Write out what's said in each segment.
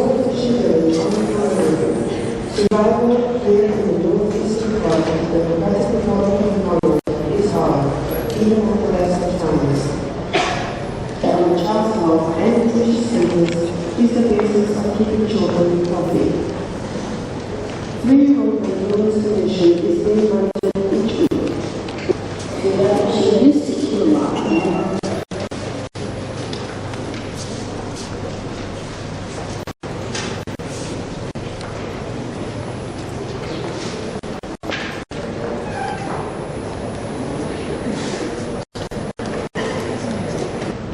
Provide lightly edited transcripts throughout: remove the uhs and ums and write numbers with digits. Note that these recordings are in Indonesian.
North Shirley on the calendar. Survival here in the northeastern part of the Democratic Republic of Congo is hard, even at the best of times. That on child's health and nutritious standards is the basis of keeping children healthy. 3-year-old Angolan's condition is being monitored each week.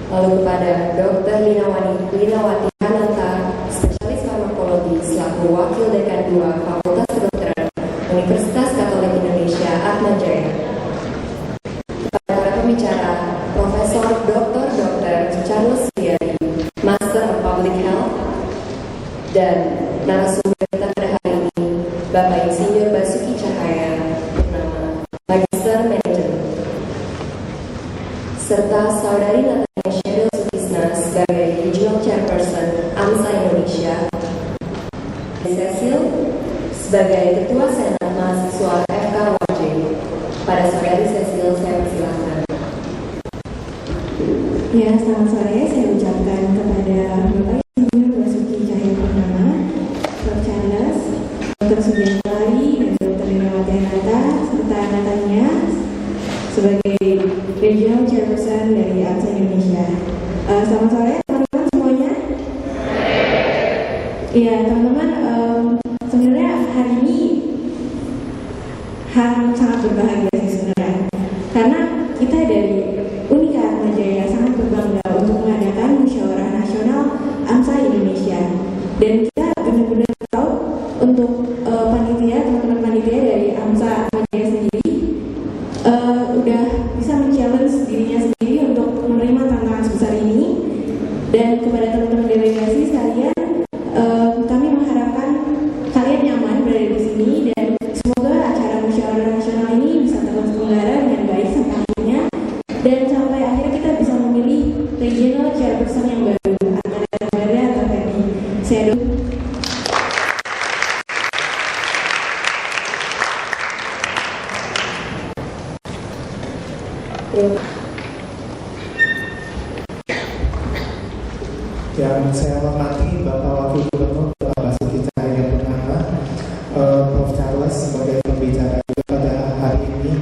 Lalu kepada Dr. Linawati Hananta, spesialis farmakologi selaku Wakil Dekan 2 Fakultas Kedokteran Universitas Katolik Indonesia Atmajaya. Kepada para pembicara, Profesor Dr. Charles Siari, Master of Public Health, dan narasumber kita pada hari ini, Bapak Insinyur Basuki Cahaya, bernama Magister Manajemen, serta Saudari Natania Sheryl Sutisna sebagai Regional Chairperson AMSA Indonesia, Cecil sebagai Ketua Senat Mahasiswa FKWJ. Pada Saudari Cecil, saya persilahkan. Ya, selamat sore. Saya ucapkan kepada Bapak Insinyur Basuki Cahayapurnama, Prof. Charles, Dr. Sugiantari, dan Dr. Linawati Hananta, serta Natania sebagai Regional Chairperson dari AMSA Indonesia. Selamat sore teman-teman semuanya. Iya teman-teman, sebenarnya hari ini sangat berbahagia sih sebenarnya, karena kita dari Unika Atmajaya sangat berbangga untuk mengadakan musyawarah nasional AMSA Indonesia, dan kita benar-benar tahu untuk panitia, teman-teman panitia dari AMSA Atmajaya sendiri udah bisa men-challenge dirinya sendiri untuk menerima tantangan sebesar ini. Dan kepada teman-teman delegasi sekalian, kami mengharapkan kalian nyaman berada di sini, dan semoga acara musyawarah nasional ini bisa terselenggara dengan baik sampai akhirnya, dan sampai akhirnya kita bisa memilih regional chairperson yang baru atau Ferdi. Saya yang saya hormati Bapak Wakil Gubernur Bapak Basuki Cahayapurnama, Prof. Charles sebagai pembicara pada hari ini,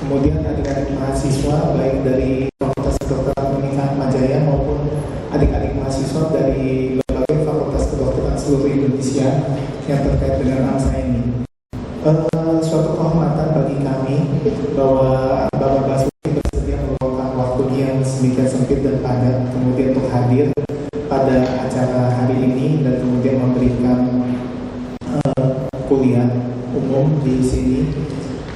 kemudian adik-adik mahasiswa baik dari Fakultas Kedokteran Unika Atmajaya maupun adik-adik mahasiswa dari berbagai Fakultas Kedokteran seluruh Indonesia yang terkait dengan AMSA ini. Suatu kehormatan bagi kami bahwa Bapak Basuki bersedia meluangkan waktunya yang sedemikian sempit dan padat kemudian untuk hadir pada acara hari ini dan kemudian memberikan kuliah umum di sini,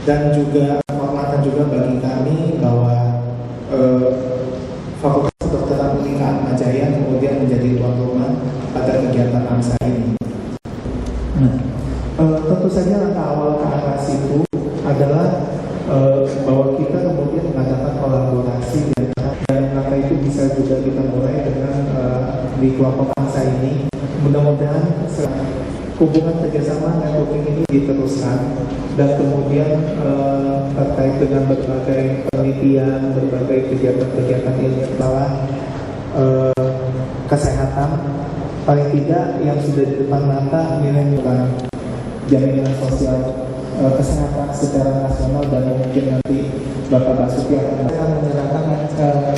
dan juga kehormatan juga bagi kami bahwa Fakultas Kedokteran Unika Atmajaya kemudian menjadi tuan rumah pada kegiatan AMSA ini. Tentu saja langkah awal ke arah situ adalah bahwa kita kemudian mengadakan kolaborasi, dan langkah itu bisa juga kita mulai dengan di kelompok AMSA ini. Mudah-mudahan hubungan kerjasama networking ini diteruskan, dan kemudian terkait dengan berbagai penelitian, berbagai kegiatan-kegiatan ilmiah kesehatan, paling tidak yang sudah di depan mata nilai jaminan sosial kesehatan secara nasional, dan mungkin nanti Bapak Basuki akan menyerahkan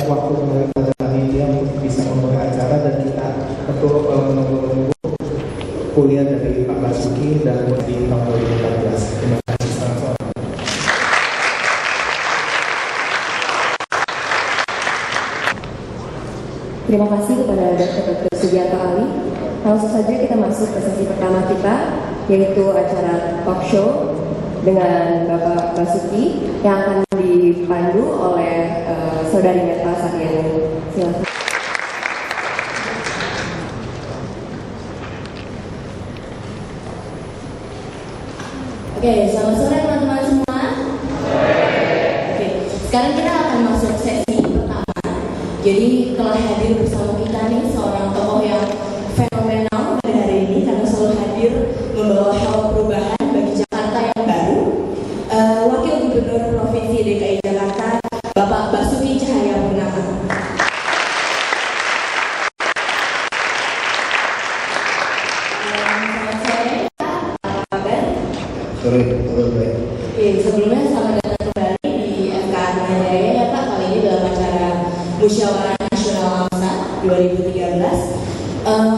waktu kepada panitia untuk bisa memulai acara, dan kita tentu menunggu kuliah dari Pak Basuki dan di tahun 2014. Terima kasih. Terima kasih kepada Dr. Sugianto Ali. Langsung saja kita masuk ke sesi pertama kita, yaitu acara talk show dengan Bapak Basuki yang akan dipandu oleh Saudari Neta Sahyani. Silakan. Oke, selamat sore teman-teman semua. Oke, sekarang kita akan masuk sesi pertama. Jadi telah hadir bersama kita nih seorang tokoh yang fenomenal pada hari Bapak Basuki Cahayapurnama. Selamat sore, apa kabar? Sore, baik. Sebelumnya selamat datang kembali di FKA Mahajaya ya Pak. Kali ini dalam acara Musyawarah Nasional AMSA 2013.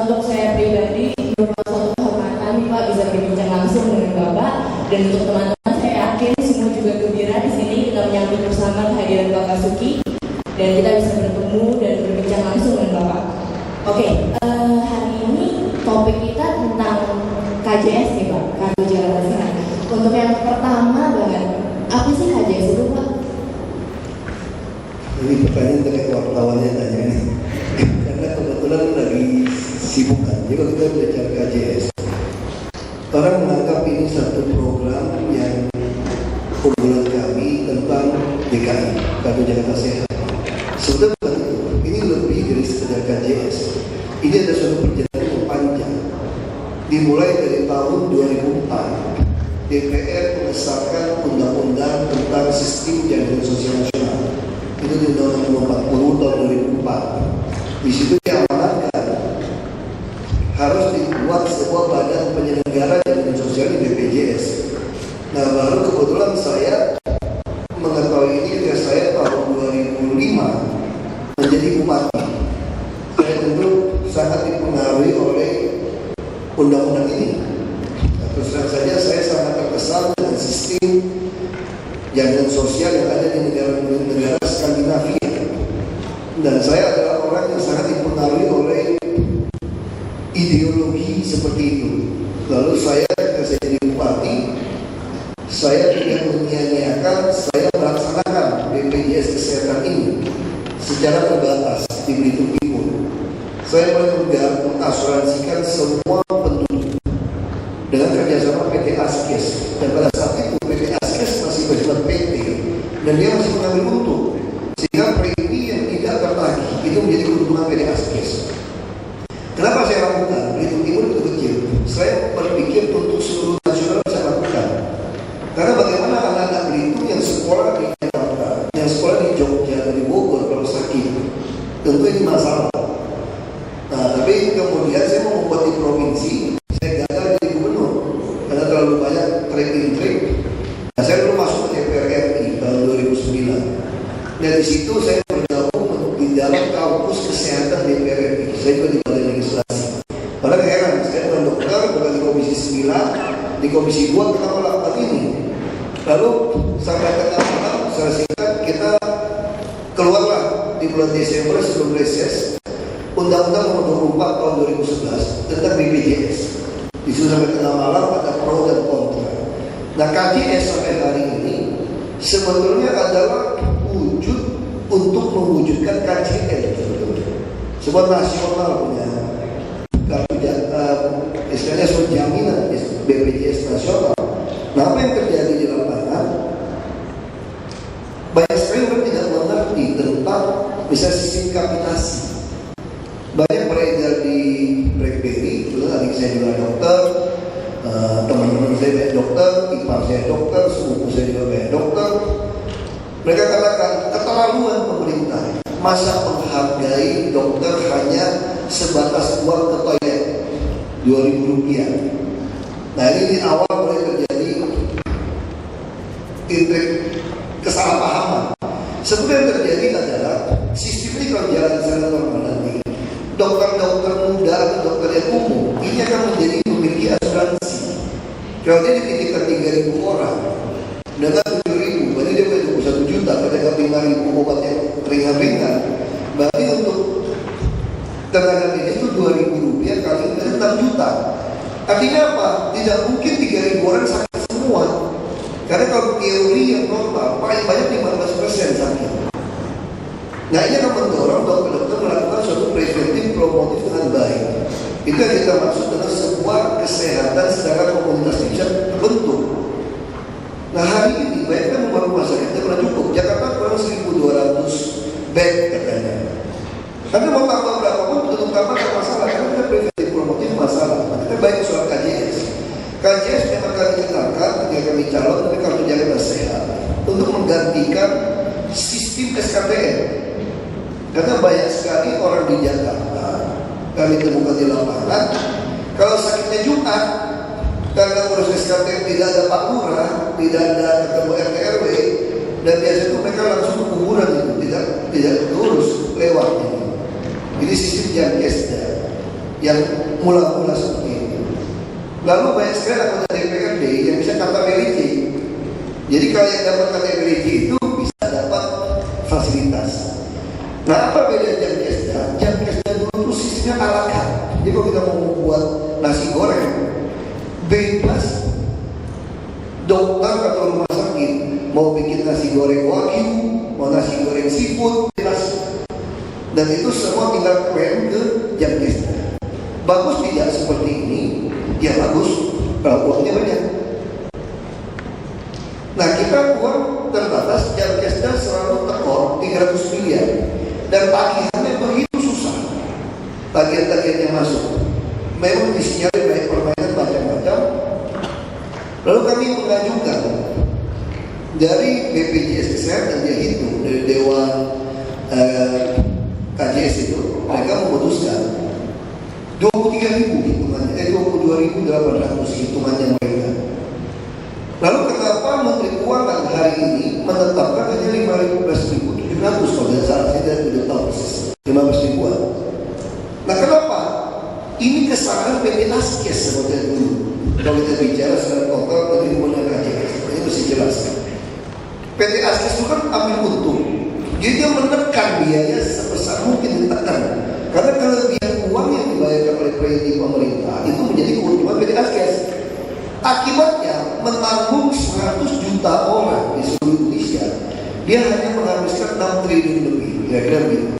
Untuk saya pribadi merupakan suatu kehormatan Pak bisa berbincang langsung dengan Bapak, dan untuk teman-teman saya yakin semua juga gembira di sini kita menyambut bersama kehadiran Bapak Basuki dan kita bisa bertemu dan berbincang langsung dengan Bapak. Oke, hari ini topik kita tentang KJS nih Pak, Kartu Jakarta Sehat. Untuk yang pertama banget, apa sih KJS itu Pak? Ini pertanyaan dari wartawannya tanya nih. Karena kebetulan lagi sibuk kan. Jadi kalau kita bicara KJS, orang menganggap ini satu program yang unggulan kami tentang DKI, Kartu Jakarta Sehat. Sebetulnya bukan itu. Ini lebih dari sekedar KJS. Ini ada suatu perjalanan yang panjang. Dimulai dari tahun 2004. DPR mengesahkan undang-undang tentang sistem jaminan sosial nasional. Itu di Undang-Undang 40 tahun 2004. Di situ diamanatkan harus dibuat sebuah badan penyelenggara jaminan sosial di BPJS. Nah, baru kebetulan saya mengetahui ini ketika saya tahun 2005 menjadi bupati. Saya tentu sangat dipengaruhi oleh undang-undang ini. Terus terang saja saya sangat terkesan dengan sistem jaminan sosial yang ada di negara-negara Skandinavia, dan saya adalah orang yang sangat dipengaruhi oleh ideologi seperti itu. Lalu saya ketika saya jadi bupati, saya tidak menyia-nyiakan, saya melaksanakan BPJS Kesehatan ini secara terbatas di Belitung Timur. Saya mengasuransikan semua penduduk dengan kerjasama PT Askes, dan pada saat itu PT Askes masih bersifat PT dan dia masih mengambil untung, sehingga premi yang tidak tertagih itu menjadi keuntungan PT Askes. Kenapa saya lakukan? Belitung Timur itu kecil. Saya berpikir untuk seluruh nasional saya lakukan, karena bagaimana anak-anak Belitung yang sekolah di Jakarta, yang sekolah di Jogja, di Bogor kalau sakit, tentu ini masalah. Nah, tapi kemudian saya mau membuat di provinsi. Saya gagal jadi gubernur karena terlalu banyak trek. Nah, saya belum masuk ke DPR RI tahun 2009. Dan di situ saya bergabung di dalam kampus kesehatan DPR RI. Saya juga di badan legislasi. Padahal heran, saya bukan dokter, bukan di komisi 9, di komisi 2 kenapa lakukan ini. Lalu sampai tengah malam, saya singkat, kita keluarlah di bulan Desember sebelum reses Undang-Undang Nomor 24 tahun 2011 tentang BPJS. Di situ sampai tengah malam ada pro dan kontra. Nah, KJS sampai hari ini sebetulnya adalah wujud untuk mewujudkan KJL sebetulnya. Sebuah nasional punya istilahnya surat jaminan BPJS nasional. Nah, apa yang terjadi di lapangan? Banyak sekali orang tidak mengerti tentang misalnya sistem kapitasi. Banyak beredar di BlackBerry, adik saya juga dokter, teman-teman saya banyak dokter, ipar saya dokter, sepupu saya juga banyak dokter. Mereka katakan keterlaluan pemerintah, masa menghargai dokter hanya sebatas uang ke toilet Rp2.000. Nah, ini di awal mulai terjadi intrik kesalahpahaman. Sebenarnya yang terjadi adalah sistem ini kalau jalan secara normal nanti, dokter-dokter muda atau dokter yang umum ini akan menjadi memiliki asuransi. Kalau dia dititipkan 3.000 orang dengan 7.000, berarti dia punya 21 juta. Ketika 5.000 obat yang ringan-ringan, berarti untuk tenaga medis itu Rp2.000 kali 6 juta. Artinya apa? Tidak mungkin 3.000 orang sakit semua. Karena kalau teori yang normal paling banyak 15% sakit. Nah, ini akan mendorong dokter-dokter melakukan suatu preventif promotif dengan baik. Itu yang kita maksud dengan sebuah kesehatan secara komunitas bisa terbentuk. Nah, hari ini banyak kan membangun rumah sakitnya pernah cukup. Jakarta kurang 1.200 bed katanya. Tapi mau tambah berapa pun tutup kamar tidak masalah, karena kita preventif promotif masalah. Nah, kita baik soal KJS. KJS memang kami kenalkan ketika kami calon dari Kartu Jakarta Sehat untuk menggantikan sistem SK SKTM. Karena banyak sekali orang di Jakarta, kami temukan di lapangan, kalau sakitnya Jumat, karena urus SKTM tidak ada Pak Lurah, tidak ada ketemu RT RW, dan biasanya itu mereka langsung ke kuburan itu, tidak terurus lewat ini. Ini sistem Jamkesda yang mula-mula seperti ini. Lalu banyak sekali anggota DPRD yang bisa KTP. Jadi kalau yang dapat KTP itu bisa dapat fasilitas. Nah, apa beda Jamkesda? Jamkesda dulu itu sistemnya ala carte. Jadi kalau kita mau membuat nasi goreng, bebas dokter atau rumah sakit mau bikin nasi goreng wagyu, mau nasi goreng seafood, bebas. Dan itu semua tinggal klaim ke Jamkesda. Bagus tidak seperti ini? Ya bagus, kalau uangnya banyak. Nah, kita uang terbatas, Jamkesda selalu tekor 300 miliar. Dan tagihannya begitu susah. Tagihan-tagihannya masuk. Memang disinyalir banyak permainan macam-macam. Lalu kami mengajukan dari BPJS Kesehatan, dia hitung dari Dewan KJS itu, mereka memutuskan 23.000 hitungannya, 22.800 hitungannya mereka. Lalu kenapa Menteri Keuangan hari ini menetapkan hanya 15.700 kalau tidak salah, saya tidak tahu persis, 15 ribuan. Nah, kenapa? Ini kesalahan PT Askes seperti dulu. Kalau kita bicara secara total Menteri Keuangan KJS, ini mesti jelas. PT Askes itu kan ambil untung. Jadi dia menekan biaya sebesar mungkin ditekan. Karena kelebihan uang yang dibayarkan oleh premi pemerintah itu menjadi keuntungan PT Askes. Akibatnya menanggung 100 juta orang di seluruh Indonesia, dia hanya menghabiskan 6 triliun lebih, kira-kira begitu.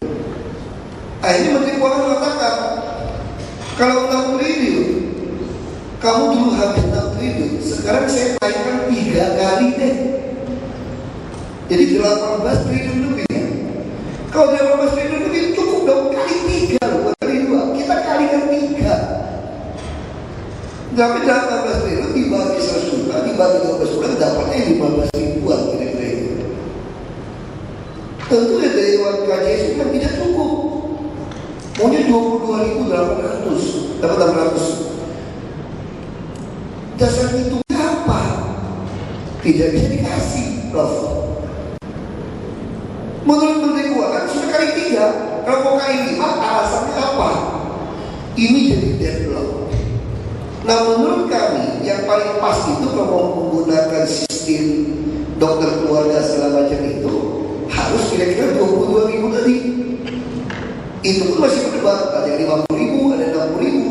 Akhirnya Menteri Keuangan mengatakan, kalau 6 triliun, kamu dulu habis 6 triliun, sekarang saya naikkan 3 kali deh. Jadi 18 triliun lebih. Kalau 18 triliun lebih cukup dong, kali 3, bukan kali 2. Kita kalikan 3. Tapi 18 triliun dibagi 100 juta, dibagi 12 bulan, dapatnya 15 ribuan kira-kira itu. Tentu ya dari Dewan KJS itu kan tidak cukup. Maunya 22.800, dapat 600. Dasar itu apa? Tidak bisa dikasih, Prof. Menurut Menteri Keuangan sudah kali 3. Kalau mau kali 5, alasannya apa? Ini jadi deadlock. Nah, menurut kami yang paling pas itu kalau mau menggunakan sistem dokter keluarga segala macam itu harus kira-kira 22.000 tadi. Itu pun masih berdebat, ada yang 50.000, ada yang 60.000.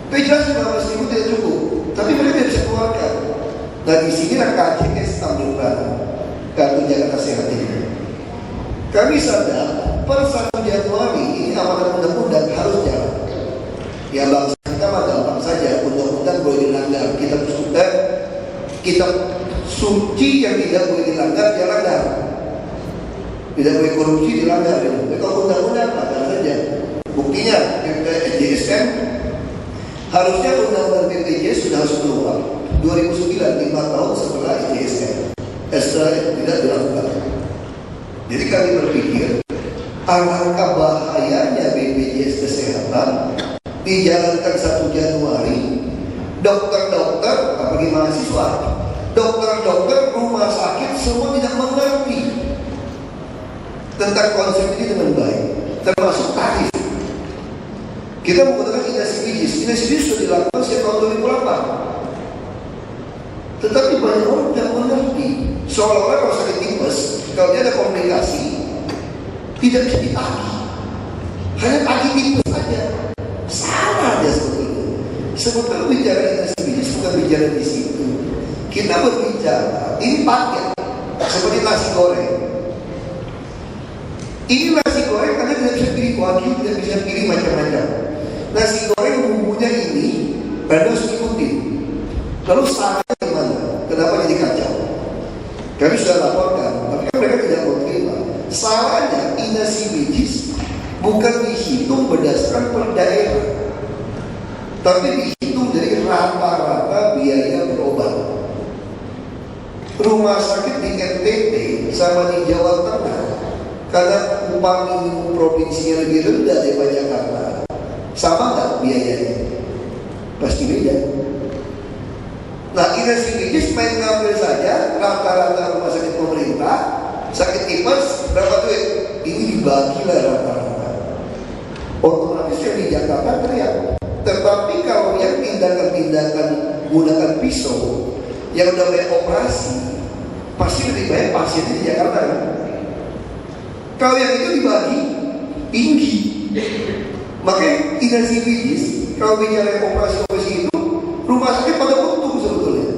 Tapi jelas 15.000 tidak cukup. Tapi mereka tidak bisa keluarkan. Nah, di sinilah KJS ambil peran, Kartu Jakarta Sehat ini. Kami sadar per 1 Januari ini amanat undang-undang harus jalan. Ya bangsa kita mah gampang saja, undang-undang boleh dilanggar. Kitab suci yang tidak boleh dilanggar, dia langgar. Tidak boleh korupsi, dilanggar. Kalau undang-undang langgar saja. Buktinya JSN harusnya undang-undang BPJS sudah harus keluar 2009, 5 tahun setelah JSN. Setelah tidak dilakukan. Jadi kami berpikir alangkah bahayanya BPJS Kesehatan dijalankan 1 Januari, dokter-dokter, apalagi mahasiswa, dokter-dokter rumah sakit semua tidak mengerti tentang konsep ini dengan baik, termasuk tarif. Kita menggunakan inasibilis sudah dilakukan sejak tahun 2008. Tetapi banyak orang tidak mengerti. Seolah-olah kalau sakit tipes, kalau dia ada komplikasi, tidak bisa ditagih. Hanya tagih tipes saja. Salah dia sebetulnya. Sebetulnya bicara inasibilis bukan bicara di situ. Kita berbicara, ini paket seperti nasi goreng. Ini nasi goreng karena tidak bisa pilih wagyu, tidak bisa pilih macam-macam. Nasi goreng bumbunya ini harus ikutin. Lalu salahnya gimana? Kenapa jadi kacau? Kami sudah laporkan, tapi mereka tidak mau terima. Salahnya inasibilis bukan dihitung berdasarkan per daerah, tapi dihitung dari rata-rata biaya berobat. Rumah sakit di NTT sama di Jawa Tengah Karena upah minimum provinsinya lebih rendah daripada Jakarta. Sama nggak biayanya? Pasti beda. Nah, IRS main ngambil saja rata-rata rumah sakit pemerintah, sakit tipes berapa duit? Ini dibagilah rata-rata. Otomatis yang di Jakarta teriak. Tetapi kalau yang tindakan-tindakan menggunakan pisau yang udah banyak operasi, pasti lebih banyak pasiennya di Jakarta kan? Kalau yang itu dibagi tinggi. Makanya IRS kalau bicara operasi itu, rumah sakit pada untung sebetulnya.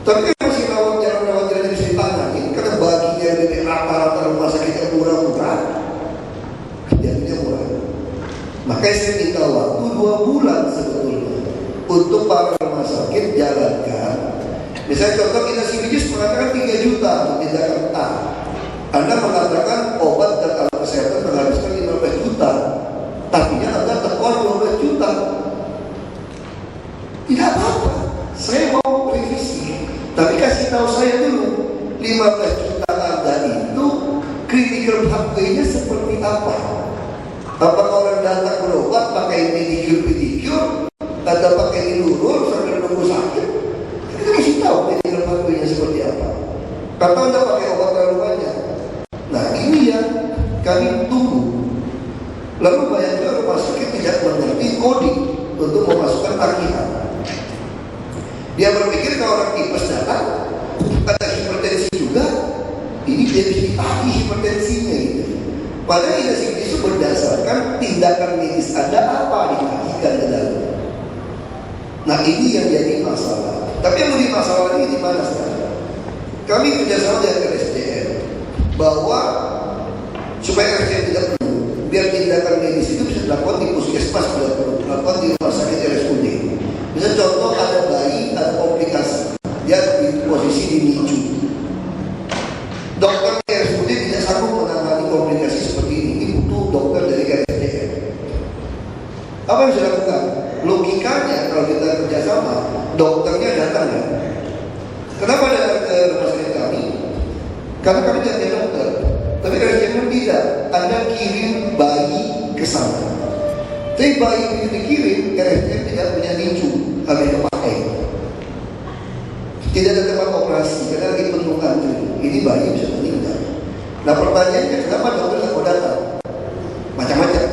Tapi kan masih rawat jalan bisa ditangani karena baginya lebih rata-rata rumah sakit yang murah-murah, jadinya murah. Makanya saya minta waktu 2 bulan sebetulnya untuk para rumah sakit jalankan. Misalnya contoh IRS mengatakan 3 juta untuk tindakan A. Anda mengatakan obat dan alat kesehatan menghabiskan 15 juta. Artinya Anda tekor 12 juta. Tidak apa-apa, saya mau revisi. Tapi kasih tahu saya dulu, 15 juta Anda itu critical pathway-nya seperti apa? Apakah orang datang berobat pakai pedicure atau pakai dilurur sambil nunggu sakit? Kita mesti tahu critical pathway-nya seperti apa. Atau Anda pakai obat terlalu banyak. Nah, ini yang kami tunggu. Lalu banyak juga rumah sakit tidak mengerti coding untuk memasukkan tagihan. Dia berpikir kalau orang tipes datang, ada hipertensi juga, ini dia bisa ditagih hipertensinya gitu. Padahal itu berdasarkan tindakan medis Anda apa ditagihkan ke dalam. Nah, ini yang jadi masalah. Tapi yang menjadi masalah ini di mana sekarang? Kami kerjasama dengan RSCM bahwa supaya RSCM tidak perlu, biar tindakan medis itu bisa dilakukan di puskesmas, tidak perlu dilakukan di rumah sakit RSUD. Misalnya contoh ada bayi, ada komplikasi, dia di posisi di NICU. Dokter di RSUD tidak sanggup menangani komplikasi seperti ini butuh dokter dari RSDM. Apa yang bisa dilakukan? Logikanya kalau kita kerjasama, dokternya datang ya. Kenapa datang ke rumah sakit kami? Karena kami tidak punya dokter. Tapi RSDM tidak. Anda kirim bayi ke sana. Tapi bayi itu dikirim, RSDM tidak punya NICU, kami pakai. Tidak ada tempat operasi, karena lagi penuh antri. Ini bayi bisa meninggal. Nah, pertanyaannya kenapa dokter tidak mau datang? Macam-macam,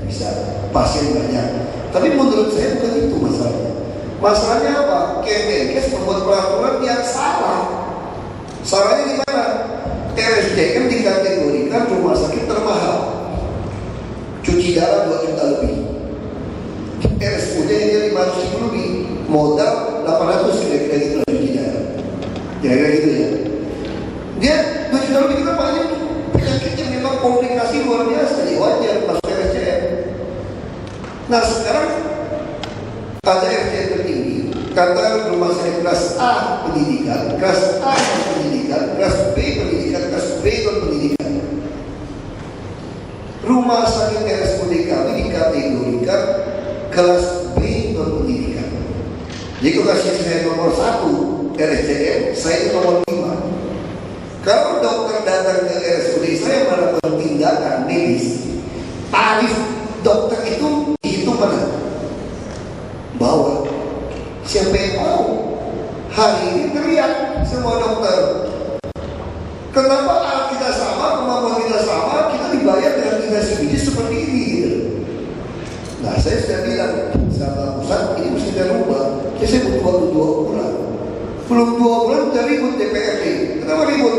bisa pasien banyak. Tapi menurut saya bukan itu masalahnya. Masalahnya apa? Kemenkes membuat peraturan yang salah. Salahnya di mana? RSDM dikategorikan rumah sakit termahal. Cuci darah 2 juta lebih. RSUD dia 500 lebih. Modal 800 kira-kira gitu lah cuci darah. Kira-kira gitu ya. Dia 2 juta lebih kita banyak penyakitnya memang komplikasi luar biasa. Jadi wajar masuk RSDM. Nah, sekarang ada RSDM tertinggi. Kata rumah sakit kelas A pendidikan, kelas A pendidikan, kelas B pendidikan, kelas B pendidikan. Rumah sakit RSUD kami dikategorikan kelas B pendidikan. Jadi kalau kasih saya nomor 1 RSCM, saya nomor 5. Kalau dokter datang ke RSUD saya melakukan tindakan medis, tarif dokter itu dihitung mana? Bawah. Siapa yang mau? Hari ini teriak semua dokter. Kenapa alat kita sama, kemampuan kita sama, kita dibayar dengan dinasti bisnis seperti ini gitu. Nah, saya sudah bilang sama pusat, ini mesti kita rubah. Saya butuh waktu 2 bulan. Belum 2 bulan sudah ribut DPRD. Kenapa ribut?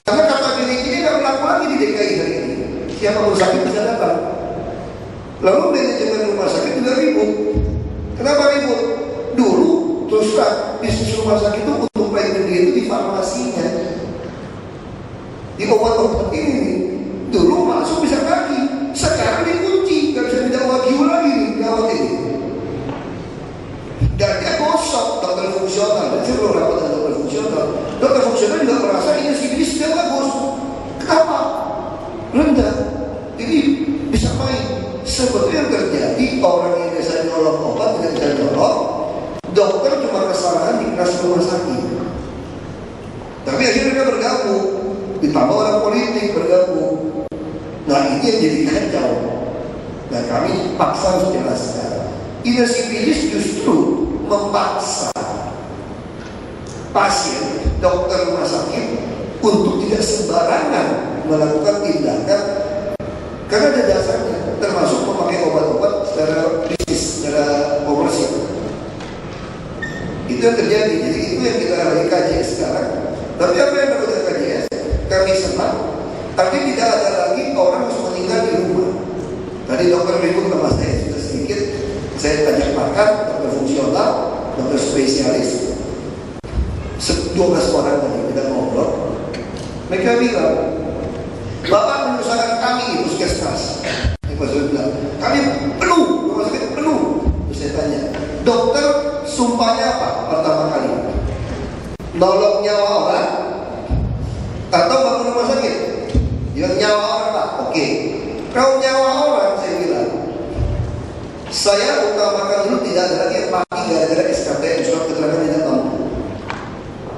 Karena kata ini nggak berlaku lagi di DKI hari ini. Siapa rumah sakit bisa datang. Lalu manajemen rumah sakit juga ribut. Kenapa ribut? Dulu terus terang bisnis rumah sakit itu untuk paling gede itu di farmasinya, di obat-obat ini. Dulu masuk bisa kaki, sekarang dikunci, nggak bisa pindah wagyu lagi, gawat ini. Dan dia gosok dokter fungsional. Dan saya belum rapat dengan dokter fungsional. Dokter fungsional juga merasa ini bisnis dia bagus. Kenapa? Rendah. Jadi bisa main. Sebetulnya yang terjadi orang yang biasa nyolong obat tidak bisa nyolong. Dokter cuma kesalahan di kelas rumah sakit. Tapi akhirnya mereka bergabung, ditambah orang politik bergabung. ini yang jadi kacau. Nah kami paksa harus jelaskan. Inner civilis justru memaksa pasien, dokter rumah sakit untuk tidak sembarangan melakukan tindakan karena ada dasarnya, termasuk memakai obat-obat secara bisnis, secara komersial. Itu yang terjadi. Jadi itu yang kita lagi kaji sekarang. Tapi apa yang dilakukan KJS? Kami senang. Tapi tidak ada lagi orang harus meninggal di rumah. Tadi dokter ribut sama saya sudah sedikit. Saya ajak makan, dokter fungsional, dokter spesialis. 12 orang tadi kita ngobrol. Mereka bilang, Bapak menyusahkan kami di puskesmas. Saya bilang, kami penuh, rumah sakit penuh. Terus saya tanya, dokter sumpahnya apa pertama kali? Nolong nyawa orang atau bangun rumah sakit? Yang nyawa orang Pak, oke. Kalau nyawa orang, saya bilang, saya utamakan dulu tidak ada lagi yang mati gara-gara SKTM, surat keterangan tidak mampu.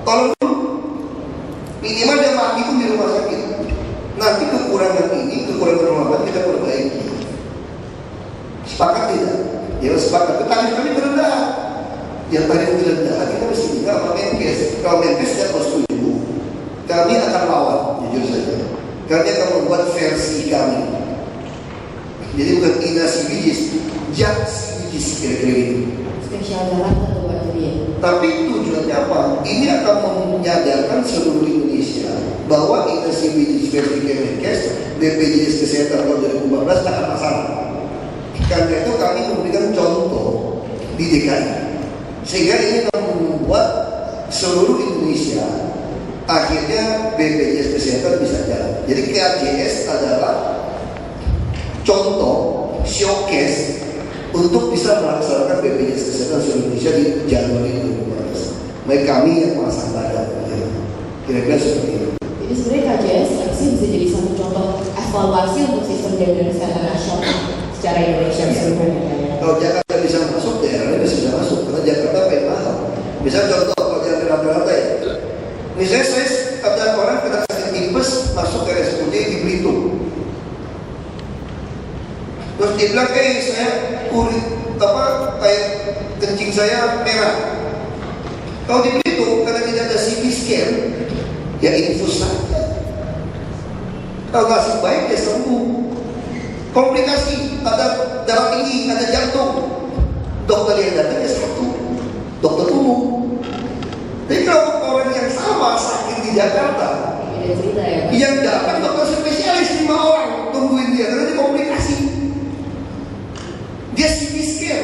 Tolong dulu, minimal dia mati pun di rumah sakit. Nanti kekurangan ini, kekurangan rumah kita perbaiki. Sepakat tidak? Ya sepakat. Tetapi kami berendah. Yang tadi berendah kita mesti minta sama Menkes. Kalau Menkes tidak setuju, kami akan lawan, jujur saja. Kami akan membuat versi kami. Jadi bukan inner civilis, jak civilis kira-kira gitu. Spesial Jakarta tuh Pak jadi ya. Tapi tujuannya apa? Ini akan menyadarkan seluruh Indonesia bahwa inner civilis versi Kemenkes, BPJS Kesehatan tahun 2014 tak ada masalah. Karena itu kami memberikan contoh di DKI, sehingga ini akan membuat seluruh Indonesia akhirnya BPJS Kesehatan bisa jalan. Jadi KJS adalah contoh showcase untuk bisa melaksanakan BPJS Kesehatan seluruh Indonesia di Januari 2014. Baik kami yang masang badan, kira-kira seperti itu. Jadi sebenarnya KJS sih bisa jadi satu contoh evaluasi untuk sistem jaminan kesehatan nasional secara Indonesia sebenarnya. Kalau Jakarta bisa masuk, daerahnya bisa masuk karena Jakarta paling mahal. Misalnya contoh kalau jalan rata-rata ya, misalnya saya ada orang kena sakit tipes masuk ke RSUD di Belitung. Terus dia bilang, saya kulit kayak kencing saya merah. Kalau di Belitung karena tidak ada CT scan, ya infus saja. Kalau nasib baik dia sembuh. Komplikasi, ada darah tinggi, ada jantung. Dokter yang datang ya satu, dokter umum. Tapi kalau orang yang sama sakit di Jakarta, Beda cerita ya. yang datang dokter spesialis 5 orang tungguin dia karena dia komplikasi. Dia CT scan.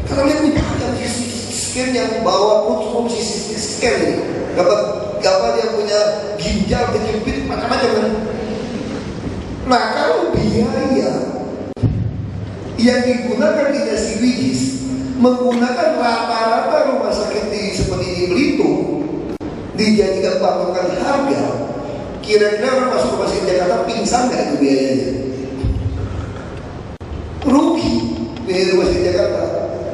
Karena lihat nih yang CT scan yang bawa fungsi CT scan ini. Dapat dia punya ginjal kejepit macam-macam kan. Nah kalau biaya yang digunakan di Civilis menggunakan rata-rata rumah sakit seperti di Belitung dijadikan patokan harga, kira-kira orang masuk rumah sakit Jakarta pingsan nggak itu biayanya? Rugi biaya rumah sakit Jakarta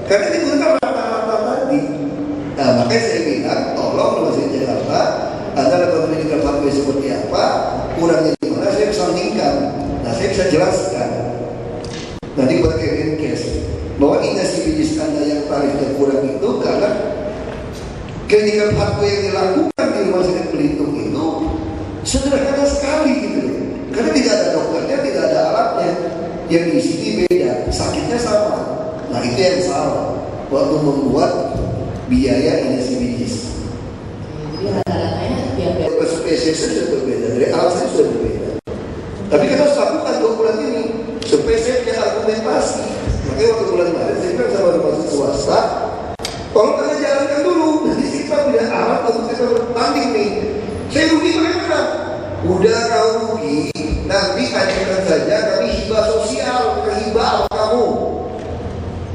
karena digunakan rata-rata tadi. Nah makanya saya bilang tolong rumah sakit Jakarta Anda dapat medical pathway seperti apa, kurangnya di mana saya bisa sandingkan. Nah saya bisa jelaskan nanti buat Kemenkes bahwa inner civilis Anda yang tarifnya kurang itu karena clinical pathway yang dilakukan di rumah sakit Belitung itu sederhana sekali gitu loh. Karena tidak ada dokternya, tidak ada alatnya, yang di sini beda, sakitnya sama. Nah itu yang salah waktu membuat biaya inner civilis. Jadi rata-ratanya tiap Spesies sudah berbeda, dari alasan sudah berbeda. Tapi kita harus lakukan 2 bulan ini supaya saya punya argumentasi. Makanya waktu bulan kemarin saya bilang sama rumah sakit swasta, tolong kalian jalankan dulu. Nanti kita punya alat untuk kita bertanding nih. Saya rugi mereka. Udah kau rugi, nanti ajukan saja kami hibah sosial, kita hibah sama kamu,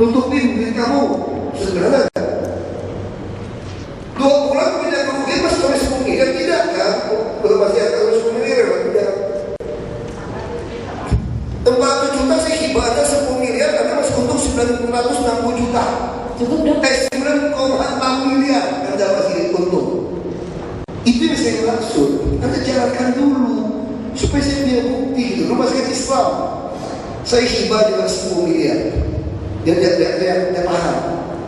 tutupin duit kamu. Sederhana kan? 2 bulan tidak kerugian masih oleh 10 miliar tidak kan? Belum masih ada 10 miliar tidak. Tempat 1 juta saya hibah ada 10 miliar karena masih untung 960 juta. cukup dong. 9,6 miliar Anda masih untung. Itu yang saya maksud. Anda jalankan dulu supaya saya punya bukti gitu. rumah sakit Islam saya hibah juga 10 miliar. Dia paham.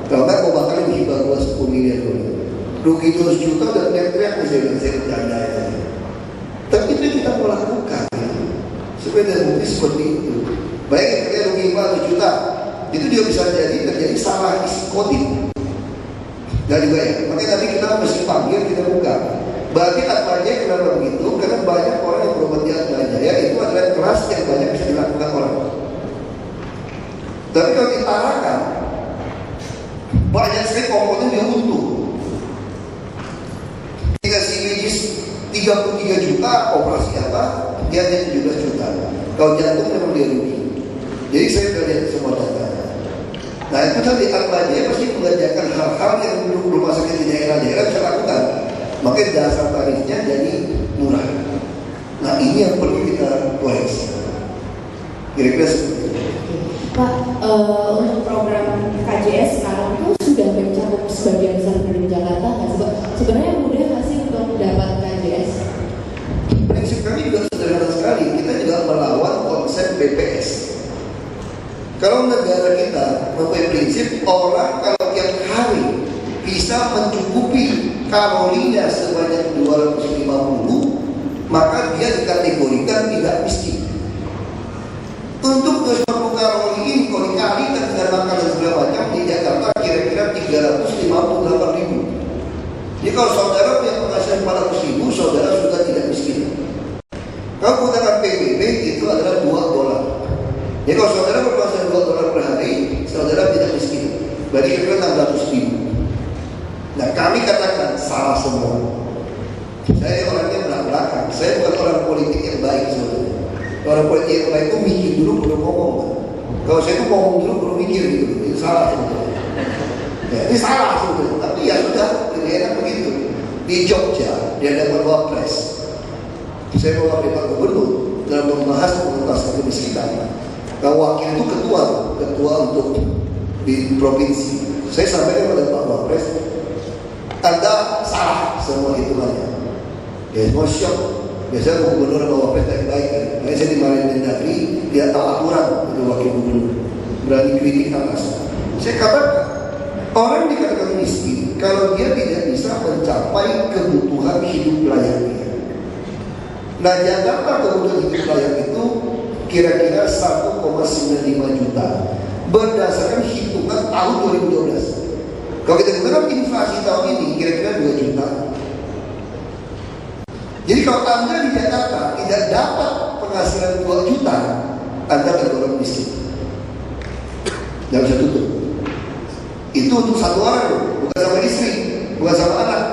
Kalau nggak mau batalin hibah gua 10 miliar dulu. Rugi 2 juta dan teriak-teriak saya bercanda ya. Tapi itu kita melakukan supaya terbukti seperti itu. Baik ketika rugi 5 juta, itu dia bisa terjadi salah isi kodin. Gak dibayar. Makanya nanti kita mesti panggil, kita buka. Berarti Atmajaya kenapa begitu? Karena banyak orang yang berobat di Atmajaya itu adalah kelas yang banyak bisa dilakukan orang. Tapi kalau ditarakan, banyak sekali komponen yang untung. Dikasih medis 33 juta, operasi apa? Dia hanya 17 juta. Kalau jantung memang dia rugi. Jadi saya sudah lihat semua data. Nah itu tadi Atmajaya pasti mengerjakan hal-hal yang rumah sakit di daerah-daerah bisa lakukan. Makanya dasar tarifnya jadi murah. Nah ini yang perlu kita koreksi. Kira-kira seperti itu. Pak, untuk program KJS sekarang itu sudah mencakup sebagian besar penduduk Jakarta nggak sih, Pak? Sebenarnya mudah nggak sih untuk dapat KJS? Prinsip kami juga sederhana sekali. Kita juga melawan konsep BPS. Kalau negara kita mempunyai prinsip orang kalau tiap hari bisa mencukupi kalorinya sebanyak 250, maka dia dikategorikan tidak miskin. Untuk 250 kalori ini kalau dikalikan dengan makanan segala macam di Jakarta kira-kira 358.000. Jadi kalau saudara punya penghasilan 400.000, saudara sudah tidak miskin. Kalau menggunakan PBB itu adalah $2. Jadi kalau saudara berpenghasilan $2 per hari, saudara tidak miskin. Berarti kira-kira 600.000. Nah kami katakan salah semua. Saya orangnya belak-belakan. Saya bukan orang politik yang baik sebetulnya. Orang politik yang baik itu mikir dulu baru ngomong. Kalau saya itu ngomong dulu baru mikir gitu. Itu salah sebetulnya. Ya, ini salah sebetulnya. Tapi ya sudah, lebih enak begitu. Di Jogja dia dapat wapres. Saya bawa Pak Gubernur dalam membahas mengentaskan kemiskinan. Nah, wakil itu ketua untuk di provinsi. Saya sampaikan pada Pak Wapres, Anda salah semua hitungannya. Ya semua syok. Biasanya gubernur sama Wapres baik-baik kan. Makanya saya dimarahin Mendagri, dia tahu aturan itu wakil gubernur. Berani kritik atas. Saya katakan, orang dikatakan miskin kalau dia tidak bisa mencapai kebutuhan hidup layaknya. Nah, Jakarta kebutuhan hidup layak itu kira-kira 1,95 juta berdasarkan hitungan tahun 2012. Kalau kita gunakan inflasi tahun ini kira-kira 2 juta. Jadi kalau Anda di Jakarta tidak dapat penghasilan 2 juta, Anda tergolong miskin. Tidak bisa tutup. Itu untuk satu orang, bukan sama istri, bukan sama anak.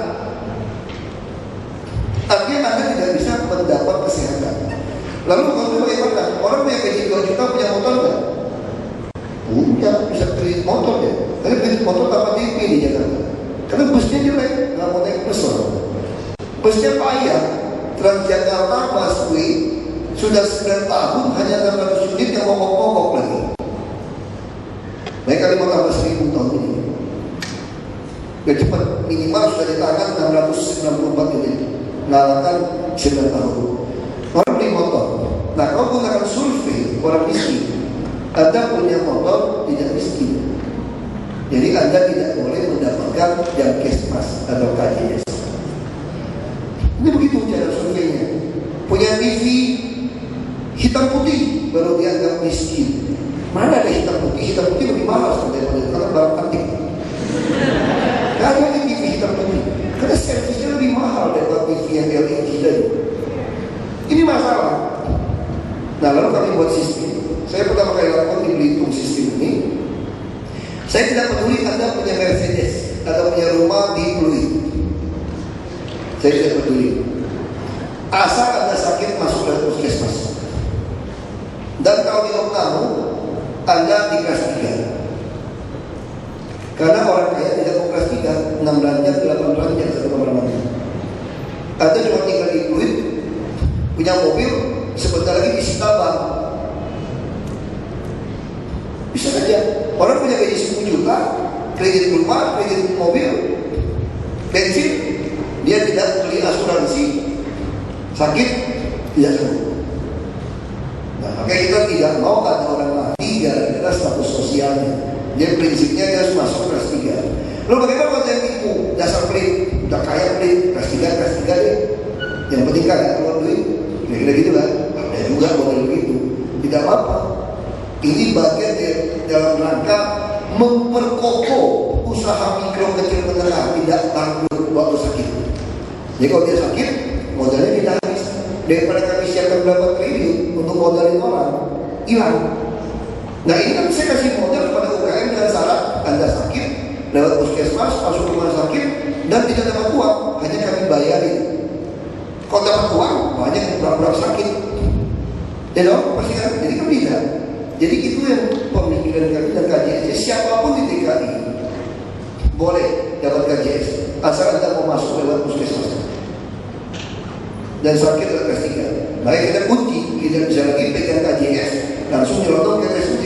Artinya Anda tidak bisa mendapat kesehatan. Lalu kalau bagaimana? Orang punya gaji 2 juta punya motor nggak? Punya, bisa beli motor ya. Tapi beli motor tanpa TV di Jakarta. Karena busnya jelek, nggak mau naik bus orang. Busnya payah. Transjakarta busway sudah 9 tahun hanya 600 unit yang mogok-mogok lagi. Mereka kali mau tambah 1.000 tahun ini. Gak cepat, minimal sudah di tangan 694 unit. Ngalahkan 9 tahun. Orang beli motor. Nah kalau gunakan survei orang miskin, Anda punya motor tidak miskin. Jadi Anda tidak boleh mendapatkan yang Kesmas atau KJS. Ini begitu cara surveinya. Punya TV hitam putih baru dianggap miskin. Mana ada hitam putih? Hitam putih lebih mahal sebenarnya karena barang antik. Gak ada TV hitam putih. Karena servisnya lebih mahal daripada TV yang LED tadi. Ini masalah. Nah lalu kami buat sistem. Saya pertama kali lakukan di Belitung sistem ini. Saya tidak peduli Anda punya Mercedes atau punya rumah di Pluit. Saya tidak peduli. Asal Anda sakit masuk ke puskesmas. Dan kalau di Oktamu Anda di kelas 3. Karena orang kaya tidak mau kelas 3, 6 ranjang, 8 ranjang satu kamar mandi. Anda cuma tinggal di Pluit, punya mobil, sebentar lagi disita bank. Bisa saja. Orang punya gaji 10 juta, kredit rumah, kredit mobil, bensin, dia tidak beli asuransi, sakit, tidak sembuh. Nah, makanya kita tidak mau ada orang mati gara-gara status sosialnya. Dia prinsipnya dia harus masuk kelas 3. Lalu bagaimana kalau yang tipu? Dasar pelit, udah kaya pelit, kelas 3 deh. Yang penting kan keluar duit. Kira-kira gitu kan. Ada juga model begitu. Tidak apa-apa. Ini bagian dalam rangka memperkokoh usaha mikro kecil menengah tidak bangkrut waktu sakit. Jadi kalau dia sakit, modalnya tidak habis. Daripada kami siapkan berapa triliun untuk modalin orang, hilang. Nah ini kan saya kasih modal kepada UKM dengan syarat Anda sakit, lewat puskesmas, masuk rumah sakit, dan tidak dapat uang, hanya kami bayarin. Kalau dapat uang, banyak yang pura-pura sakit. Ya dong, pasti kan? Jadi kan tidak. Jadi itu yang pemikiran kami dan KJS. Siapapun di DKI boleh dapat KJS, asal Anda mau masuk lewat puskesmas dan sakit lewat kelas 3. Baik kita kunci, kita bisa lagi pegang KJS, langsung nyelotong ke RSUD.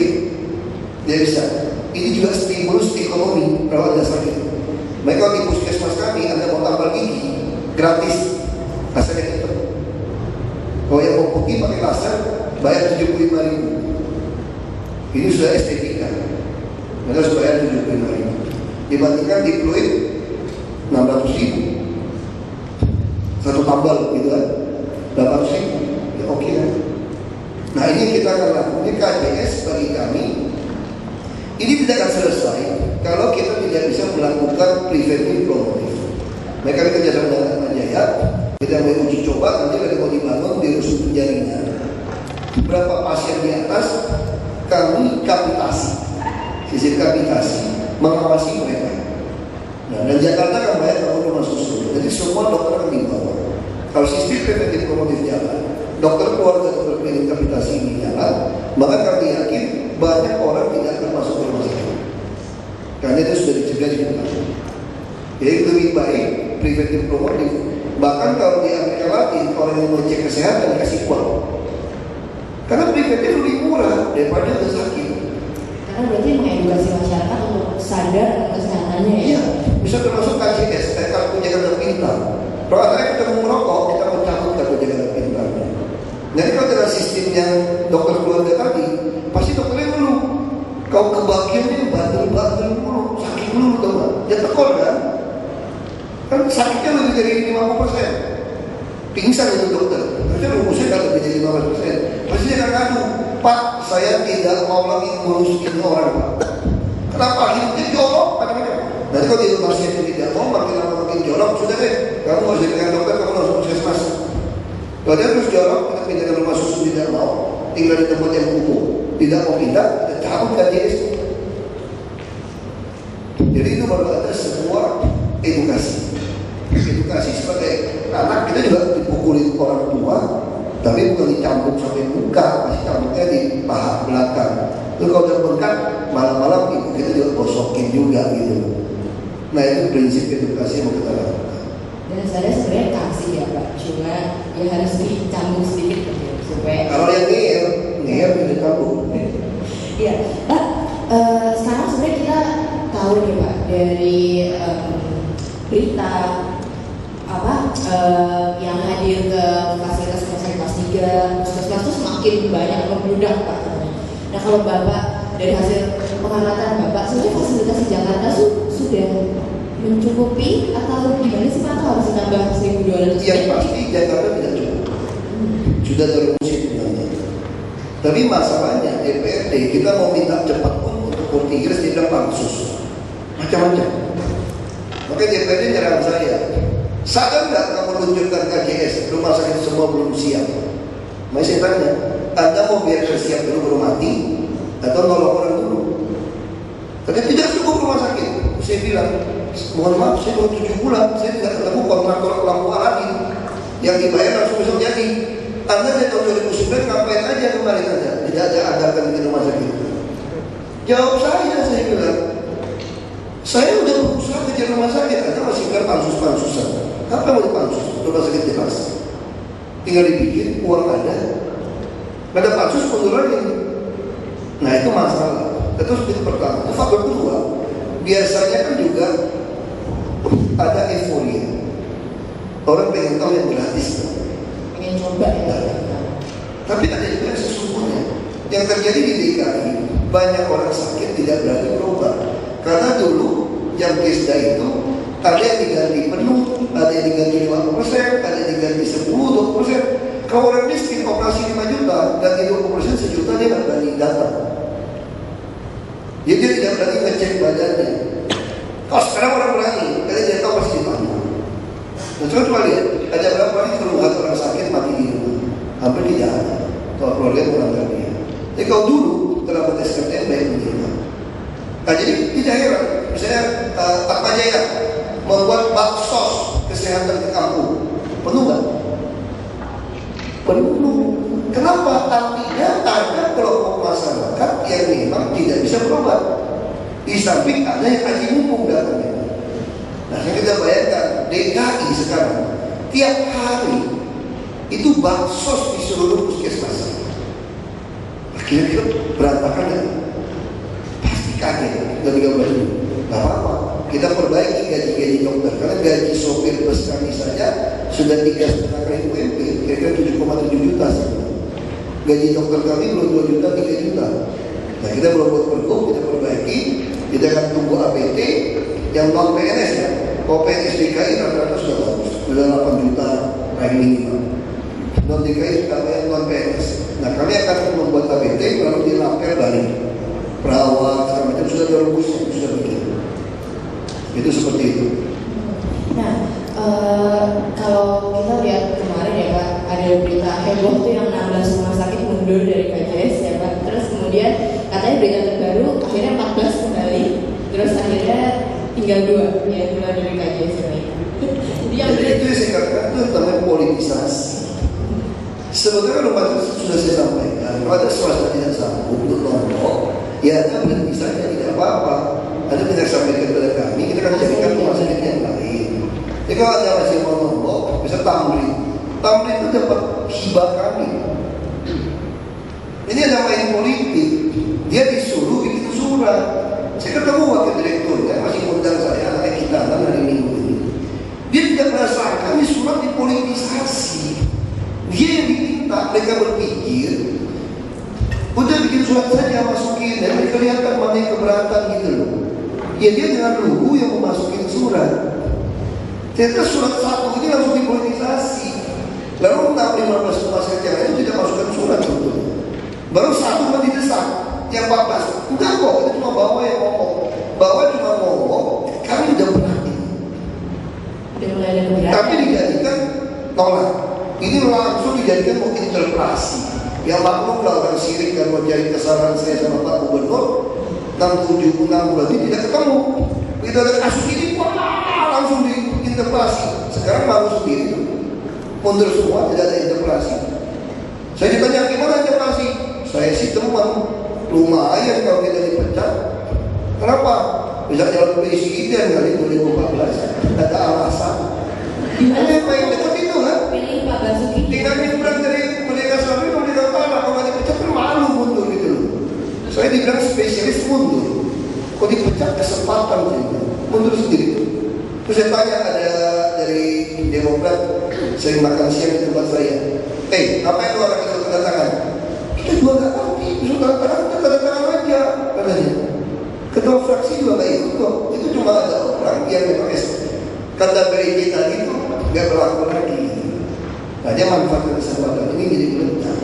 Dia bisa. Ini juga stimulus ekonomi kalau Anda sakit. Baik kalau di puskesmas kami Anda mau tambal gigi gratis, asalnya cepat. Kalau yang mau pergi pakai laser bayar 75.000. Ini sudah estetika. Mereka harus bayar 75.000. Dibandingkan di Pluit 600.000. Satu tambal gitu kan, 800.000. Ya oke kan. Nah ini kita akan lakukan. Ini KJS bagi kami. Ini tidak akan selesai kalau kita tidak bisa melakukan preventive promotif. Mereka kerjasama dengan Atmajaya. Kita mau uji coba nanti kalau mau dibangun di rusun penjaringan. Berapa pasien di atas kami kapitasi, sistem kapitasi mengawasi mereka. Nah, dan Jakarta kan banyak rumah susun. Jadi semua dokter akan dibawa. Kalau sistem preventif promotif jalan, dokter keluarga dokter klinik kapitasi ini jalan, maka kami yakin banyak orang tidak akan masuk ke rumah sakit. Karena itu sudah dicegah di belakang. Jadi lebih baik preventif promotif. Bahkan kalau di Amerika Latin orang yang mau cek kesehatan dikasih uang. Karena preventif lebih murah daripada yang sakit. Karena berarti mengedukasi masyarakat untuk sadar akan kesehatannya ya. Iya, bisa termasuk KJS, kartu jaga pintar. Kalau anak kita mau merokok, kita mau cabut kartu jaga pintar. Jadi kalau dengan sistem yang dokter keluarga tadi, pasti dokternya dulu. Kau kebagiannya bandel dulu, sakit dulu tau gak? Dia tekor kan? Kan sakitnya lebih dari 50%. Pingsan itu dokter, harusnya rumusnya kalau lebih dari 15%. Pasti dia akan ngadu, Pak, saya tidak mau lagi ngurusin orang, Pak. Kenapa? Hidupnya jorok, macam-macam. Nanti kalau di rumah sakit tidak mau, makin lama makin jorok, sudah deh, kamu harus dengan dokter, kamu harus puskesmas. Kalau dia terus jorok, kita pindah ke rumah susun tidak mau, tinggal di tempat yang kumuh, tidak mau pindah, kita cabut KJS. Jadi itu baru ada sebuah edukasi. Edukasi sebagai anak kita juga dipukulin orang tua, tapi bukan dicambuk sampai muka, masih cambuknya di paha belakang. Terus kalau udah bengkak, malam-malam ibu kita juga gosokin juga gitu. Nah itu prinsip edukasi yang mau kita lakukan. Dan saya sebenarnya kasih ya Pak, cuma ya harus dicambuk sedikit supaya. Kalau yang ngeyel bisa dicambuk. Iya, Pak. Sekarang sebenarnya kita tahu nih Pak dari berita yang hadir ke fasilitas rumah sakit kelas 3, puskesmas itu semakin banyak membludak Pak. Nah kalau Bapak dari hasil pengamatan Bapak, sebenarnya fasilitas di Jakarta sudah mencukupi atau gimana sih Pak? Atau harus ditambah 1.200? Yang pasti Jakarta tidak cukup. Sudah terusin sebenarnya. Tapi masalahnya DPRD kita mau minta cepat untuk Portigres tidak pansus macam-macam. Makanya DPRD nyerang saya. Sadar nggak kamu luncurkan KJS, rumah sakit semua belum siap? Makanya saya tanya, Anda mau biar siap dulu baru mati atau nolong orang dulu? Karena tidak cukup rumah sakit. Saya bilang, mohon maaf, saya baru 7 bulan, saya tidak ketemu kontraktor lampu Aladin yang dibayar langsung besok jadi. Anda dari tahun 2009 ngapain aja kemarin aja? Tidak ada adakan di rumah sakit. Jawab saya bilang, saya udah berusaha kerja rumah sakit, Anda masih bilang pansus-pansusan. Apa mau dipansus? Rumah sakit jelas. Tinggal dibikin, uang ada. Ada pansus penurunnya. Nah itu masalah. Itu pertama. Itu faktor kedua. Biasanya kan juga ada euforia. Orang pengen tahu yang gratis. Pengen coba ya. Tapi ada juga yang sesungguhnya Yang terjadi di DKI, banyak orang sakit tidak berani berobat. Karena dulu yang Kesda itu ada yang diganti penuh, ada yang diganti 50%, ada yang diganti 10-20%. Kalau orang miskin operasi 5 juta, ganti 20% sejuta, dia nggak berani datang. Jadi dia tidak berani ngecek badannya. Kalau sekarang orang berani, karena dia tahu pasti ditanya. Nah, coba lihat, ada berapa kali keluhan orang sakit mati di rumah? Hampir tidak ada. Kalau keluarga menganggap dia. Jadi kalau dulu telah tes KTM baik menerima. Nah, jadi tidak heran, misalnya Atma Jaya membuat baksos kesehatan di kampung, penuh nggak? Penuh. Kenapa? Artinya ada kelompok masyarakat yang memang tidak bisa berobat. Di samping ada yang haji mumpung datangnya. Nah, kita bayangkan DKI sekarang tiap hari itu baksos di seluruh puskesmas. Kira-kira berantakan ya? Pasti kaget. Dan 13 ribu. Gak apa-apa. Kita perbaiki gaji-gaji dokter. Karena gaji sopir bus kami saja sudah 3,5 kali UMP. Kira-kira 7,7 juta sekarang. Gaji dokter kami belum 2 juta, 3 juta. Nah, kita belum buat pergub, kita perbaiki. Kita akan tunggu APT yang non PNS ya. Kalau PNS DKI rata-rata sudah bagus. Sudah 8 juta paling minimal. Non DKI sudah bayar non PNS. Nah, kami akan membuat APT lalu dilapel balik. Perawat, segala macam sudah direbusnya, sudah begitu. Itu seperti itu. Nah, kalau kita lihat kemarin ya Pak, ada berita heboh tuh yang 16 rumah sakit mundur dari KJS ya Pak. Terus kemudian katanya berita terbaru akhirnya 14 kembali. Terus akhirnya tinggal 2 yang keluar dari KJS ini. Jadi itu yang saya katakan itu namanya politisasi. Sebetulnya rumah itu sudah saya sampaikan. Kalau ada swasta tidak sanggup untuk nombok, ya ada berhenti saja, tidak apa-apa. Anda tidak sampaikan kepada kami, kita akan carikan rumah sakit yang lain. Jadi kalau Anda masih mau nombok, bisa tamrin. Tamrin itu dapat hibah kami. Ini ada main politik. Dia disuruh bikin surat. Saya ketemu wakil direktur, ya, masih undang saya, anaknya kita hari Minggu ini. Dia tidak merasakan ini surat dipolitisasi. Dia yang diminta, mereka berpikir udah bikin surat saja masukin, dan kelihatan mana yang keberatan gitu loh. Ya dia dengan lugu yang memasukin surat. Ternyata surat 1 ini langsung dipolitisasi. Lalu 15 rumah sakit yang itu tidak masukkan surat sebetulnya. Baru 1 cuma didesak, yang 14 enggak kok, itu cuma bawa yang ngomong. Bawa cuma ngomong, kami udah berani. Tapi dijadikan tolak. Ini langsung dijadikan mau interpelasi. Yang maklum lah orang sirik kan mencari kesalahan saya sama Pak Gubernur 6-7 bulan ini tidak ketemu. Kita ada kasus ini, wah langsung diinterpelasi. Sekarang malu sendiri, mundur semua, tidak ada interpelasi. Saya ditanya gimana interpelasi? Saya sih teman, lumayan kalau kita dipecat. Kenapa? Bisa jalan presiden kali 2014. Ada alasan. Ada yang paling dekat itu kan? Pilih Pak Basuki. Tinggal nyebrang dari Merdeka Selatan ke Merdeka Utara, kalau nggak dipecat kan malu mundur gitu loh. Saya dibilang spesialis mundur. Kok dipecat kesempatan gitu, mundur sendiri. Terus saya tanya ada dari Demokrat, sering makan siang di tempat saya. Apa itu orang itu tanda tangan? Kita juga nggak tahu, itu tanda tangan aja katanya. Ketua fraksi juga nggak ikut kok. Itu cuma ada orang yang memang kata PRJ tadi itu nggak berlaku lagi. Nah, dia manfaatkan kesempatan ini jadi meledak.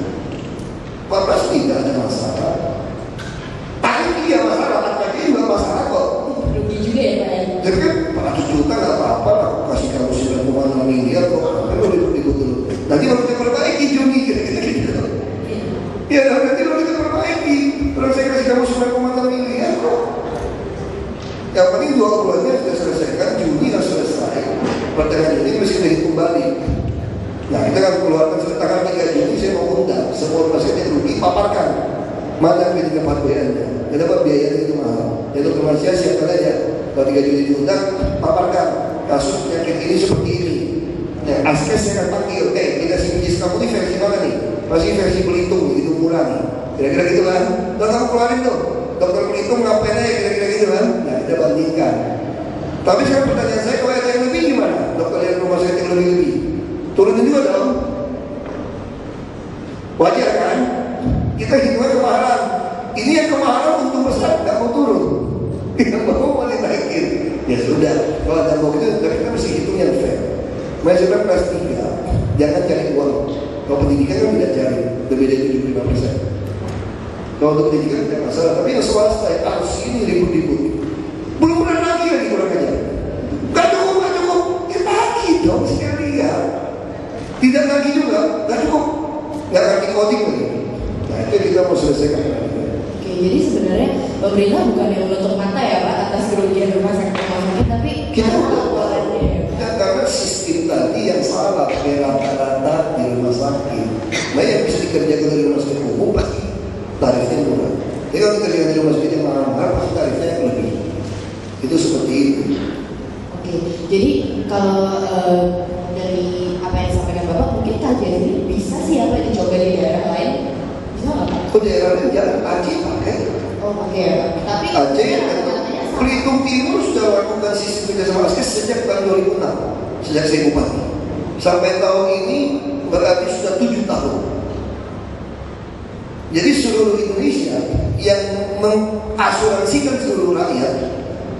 Pak Pras tidak ada masalah. Paling dia masalah, tapi juga masalah kok. Rugi juga ya Pak. Jadi kan 400 juta nggak apa-apa lah. Kasih kamu 9,6 miliar kok. Kan lo ribut dulu. Nanti kalau kita perbaiki Juni gitu. Ya, nanti kalau kita perbaiki. Kalau saya kasih kamu 9,6 miliar kok. Yang penting 2 bulannya sudah selesaikan, Juni harus selesai. Pertengahan Juni mesti dihitung balik. Nah, kita kan keluarkan tanggal 3 Juni saya mau undang semua rumah sakit yang rugi paparkan mana P3 4BN-nya. Kenapa biayanya itu mahal? Ya dokter Malaysia siapkan aja. Kalau 3 Juni diundang, paparkan kasus penyakit ini seperti ini. Nah, askes saya akan panggil, kita simpenis kamu ini versi mana nih? Masih versi Belitung, itu murah nih. Kira-kira gitu kan? Dan kamu keluarin tuh, dokter Belitung ngapain aja kira-kira gitu kan? Nah, kita bandingkan. Tapi sekarang pertanyaan saya, kalau ada yang lebih gimana? Dokter yang rumah sakit yang lebih-lebih turunin juga dong. Wajar kan? Kita hitungnya kemahalan Ini yang kemahalan untuk besar, nggak mau turun. Yang mau dinaikin. Ya sudah, kalau ada mau itu, kita mesti hitung yang fair. Mahasiswa kelas 3, jangan cari uang. Kalau pendidikan kan tidak cari, lebih dari 75%. Kalau untuk pendidikan tidak masalah, tapi yang swasta harus ini ribut-ribut. Belum pernah lagi kurang aja. Gak cukup, ya lagi dong sekalian. Tidak lagi juga, gak cukup, gak ngerti coding lagi. Nah itu kita mau selesaikan. Oke, jadi sebenarnya pemerintah bukan yang menutup mata ya Pak atas kerugian rumah sakit, tapi Kita masalah udah keuangannya ya, Pak. ya, karena sistem tadi yang salah, rata-rata di rumah sakit. Nah yang bisa dikerjakan dari rumah sakit umum pasti tarifnya murah. Jadi kalau dikerjakan di rumah sakit yang mahal, pasti tarifnya lebih. Itu seperti itu. Oke, jadi kalau dari apa yang disampaikan Bapak, mungkin kajian ini bisa sih apa dicoba di daerah lain? Bisa nggak Pak? Kok daerah lain jalan Aceh pakai? Oh oke ya Pak. Tapi Aceh, katanya sama. Belitung Timur sudah lakukan sistem kerjasama ASKES sejak tahun 2006, sejak saya bupati. Sampai tahun ini berarti sudah 7 tahun. Jadi seluruh Indonesia yang mengasuransikan seluruh rakyat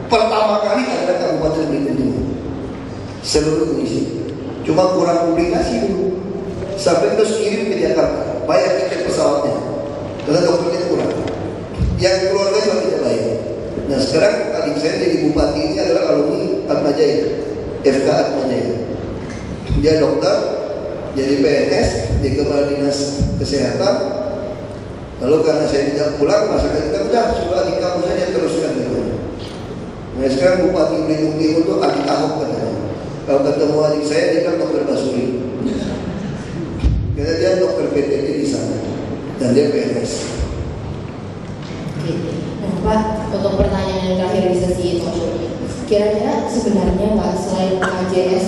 pertama kali adalah Kabupaten Belitung Timur. Seluruh Indonesia. Cuma kurang publikasi dulu. Sampai terus kirim ke Jakarta, bayar tiket pesawatnya. Karena dokternya kurang. Yang keluarga juga tidak bayar. Nah sekarang adik saya jadi bupati ini adalah alumni Atmajaya, FK Atmajaya. Dia dokter, jadi PNS di Kepala Dinas Kesehatan. Lalu karena saya tidak pulang, masyarakat kita udah sudah adik kamu saja teruskan gitu. Nah sekarang Bupati Belitung Timur itu adik Ahok katanya. Kalau ketemu adik saya dia kan dokter Basuri. Karena dia dokter PTT di sana dan dia PNS. Oke. Nah Pak, untuk pertanyaan yang terakhir di sesi talk show ini, kira-kira sebenarnya Pak selain KJS,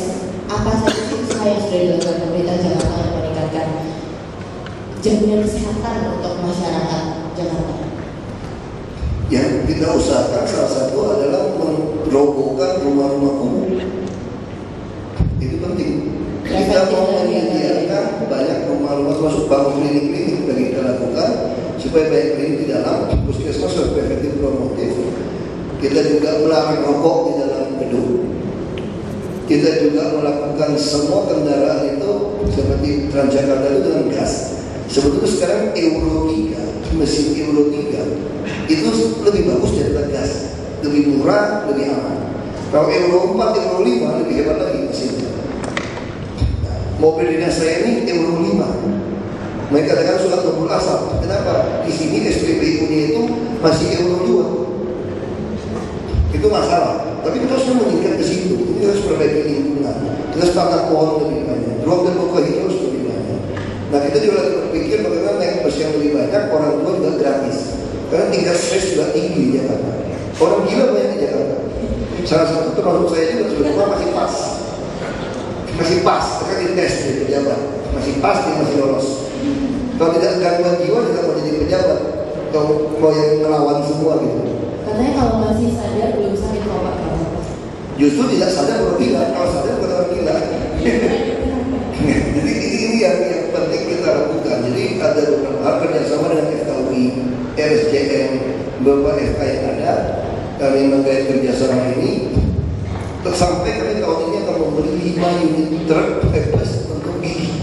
apa saja sih usaha yang sudah dilakukan pemerintah Jakarta untuk meningkatkan jaminan kesehatan untuk masyarakat Jakarta? Yang kita usahakan salah satu adalah merobohkan rumah-rumah kumuh. Itu penting. Kita mau menyediakan banyak rumah-rumah, termasuk bangun klinik-klinik yang kita lakukan supaya banyak klinik di dalam puskesmas supaya efektif promotif. Kita juga melarang rokok di dalam gedung. Kita juga melakukan semua kendaraan itu seperti Transjakarta itu dengan gas. Sebetulnya sekarang Euro 3, mesin Euro 3 itu lebih bagus daripada gas, lebih murah, lebih aman. Kalau Euro 4, Euro 5 lebih hebat lagi mesinnya. Mobil dinas saya ini Euro 5. Mereka katakan surat kabul asap. Kenapa? Di sini SPBU-nya itu masih Euro 2. Itu masalah. Tapi kita harus meningkat ke situ. Kita harus perbaiki lingkungan. Kita harus tanam pohon lebih banyak. Ruang terbuka hijau harus lebih banyak. Nah kita juga lagi berpikir bagaimana naik bus yang lebih banyak, orang tua juga gratis. Karena tingkat stres juga tinggi di Jakarta. Orang gila banyak di Jakarta. Salah satu termasuk saya juga sebenarnya masih pas. Masih pas, kan dites jadi pejabat. Masih pas, dia masih lolos. Kalau tidak gangguan jiwa, tidak mau jadi pejabat. Kalau mau yang melawan semua gitu. Katanya kalau masih sadar belum sakit Pak. Justru tidak sadar baru gila. Kalau sadar bukan orang gila. Jadi ini yang penting kita lakukan. Jadi ada beberapa hal kerjasama dengan FKUI, RSCM, beberapa FK yang ada. Kami menggait kerjasama ini. Sampai kami tahun ini akan membeli 5 unit truk bus untuk gigi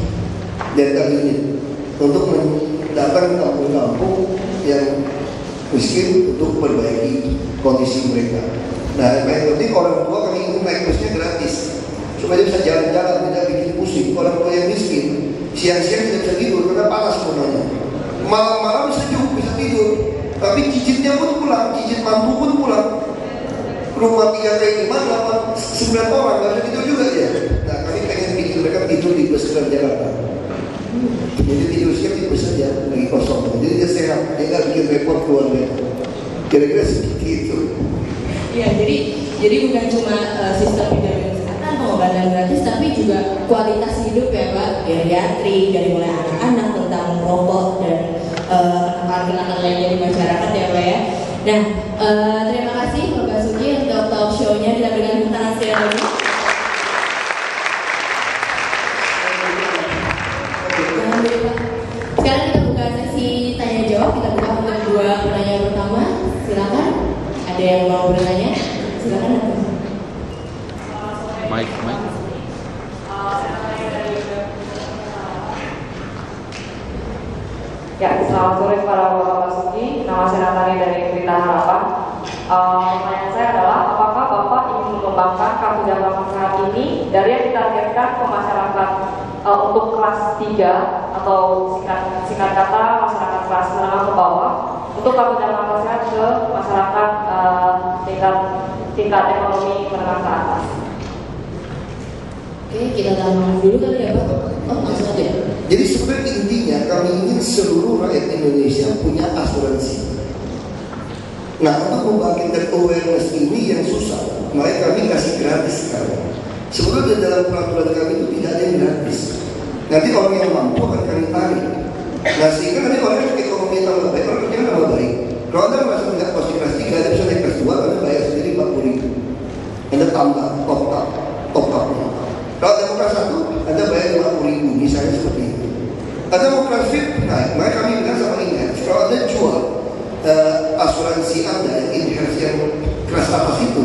dental unit untuk mendatang kampung-kampung yang miskin untuk memperbaiki kondisi mereka. Nah, yang penting orang tua kami ingin naik busnya gratis supaya dia bisa jalan-jalan tidak bikin pusing. Orang tua yang miskin siang-siang tidak bisa tidur karena panas semuanya. Malam-malam sejuk bisa tidur, tapi cicitnya pun pulang, cicit mampu pun pulang. Rumah 3 kali 5, 8, 9 orang, gak bisa tidur juga ya. Nah kami pengen bikin mereka tidur di bus Jakarta. Jadi tidur siang di bus saja, lagi kosong. Jadi dia sehat, dia gak bikin repot keluarga. Kira-kira seperti itu. Iya, jadi bukan cuma sistem penjamin kesehatan, pengobatan gratis, tapi juga kualitas hidup ya Pak. Geriatri, dari mulai anak-anak tentang merokok dan kenakalan lainnya di masyarakat ya Pak ya. Nah, terima kasih Pak Basuki untuk talk show-nya. Kita berikan tangan sekali lagi. Sekarang kita buka sesi tanya jawab. Kita buka untuk 2 penanya yang mau bertanya? Silakan. Mike. Ya, selamat sore para Bapak Basuki. Nama saya Natania dari Berita Harapan. Pertanyaan saya adalah, apakah Bapak ingin mengembangkan kartu jaminan sehat ini dari yang ditargetkan ke masyarakat untuk kelas 3 atau singkat kata masyarakat kelas menengah ke bawah, untuk kartu jaminan sehat ke masyarakat tingkat ekonomi menengah ke atas? Oke, kita tahan dulu kali ya Pak. Oh, langsung aja. Jadi sebenarnya intinya kami ingin seluruh rakyat Indonesia punya asuransi. Nah, untuk membangkitkan awareness ini yang susah, makanya kami kasih gratis sekarang. Sebenarnya dalam peraturan kami itu tidak ada yang gratis. Nanti orang yang mampu akan kami tarik. Nah, sehingga nanti orang yang ekonomi tambah baik, orang kerjanya tambah baik. Kalau Anda masih nggak pasti kelas 3, Anda bisa naik kelas 2, Anda bayar sendiri 40.000. Anda tambah top up. Kalau Anda mau kelas 1, Anda bayar 50.000, misalnya seperti itu. Anda mau kelas VIP naik, maka kami bilang sama ingat, kalau Anda jual asuransi Anda yang kelas atas itu,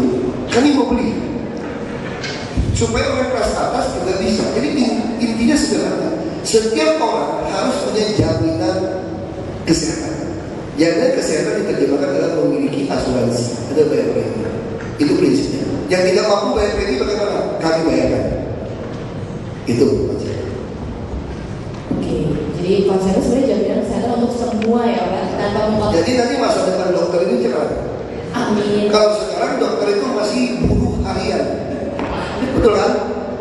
kami mau beli supaya orang kelas atas juga bisa. Jadi intinya sederhana, setiap orang harus punya jaminan kesehatan. Jaminan kesehatan diterjemahkan adalah memiliki asuransi, ada bayar premi. Itu prinsipnya. Yang tidak mampu bayar premi bagaimana? Kami bayarkan. Itu. Oke, jadi konsepnya sebenarnya jaminan kesehatan untuk semua ya Pak, tanpa memotong. Jadi nanti masa depan dokter ini cerah. Amin. Kalau sekarang dokter itu masih buruh harian, betul kan?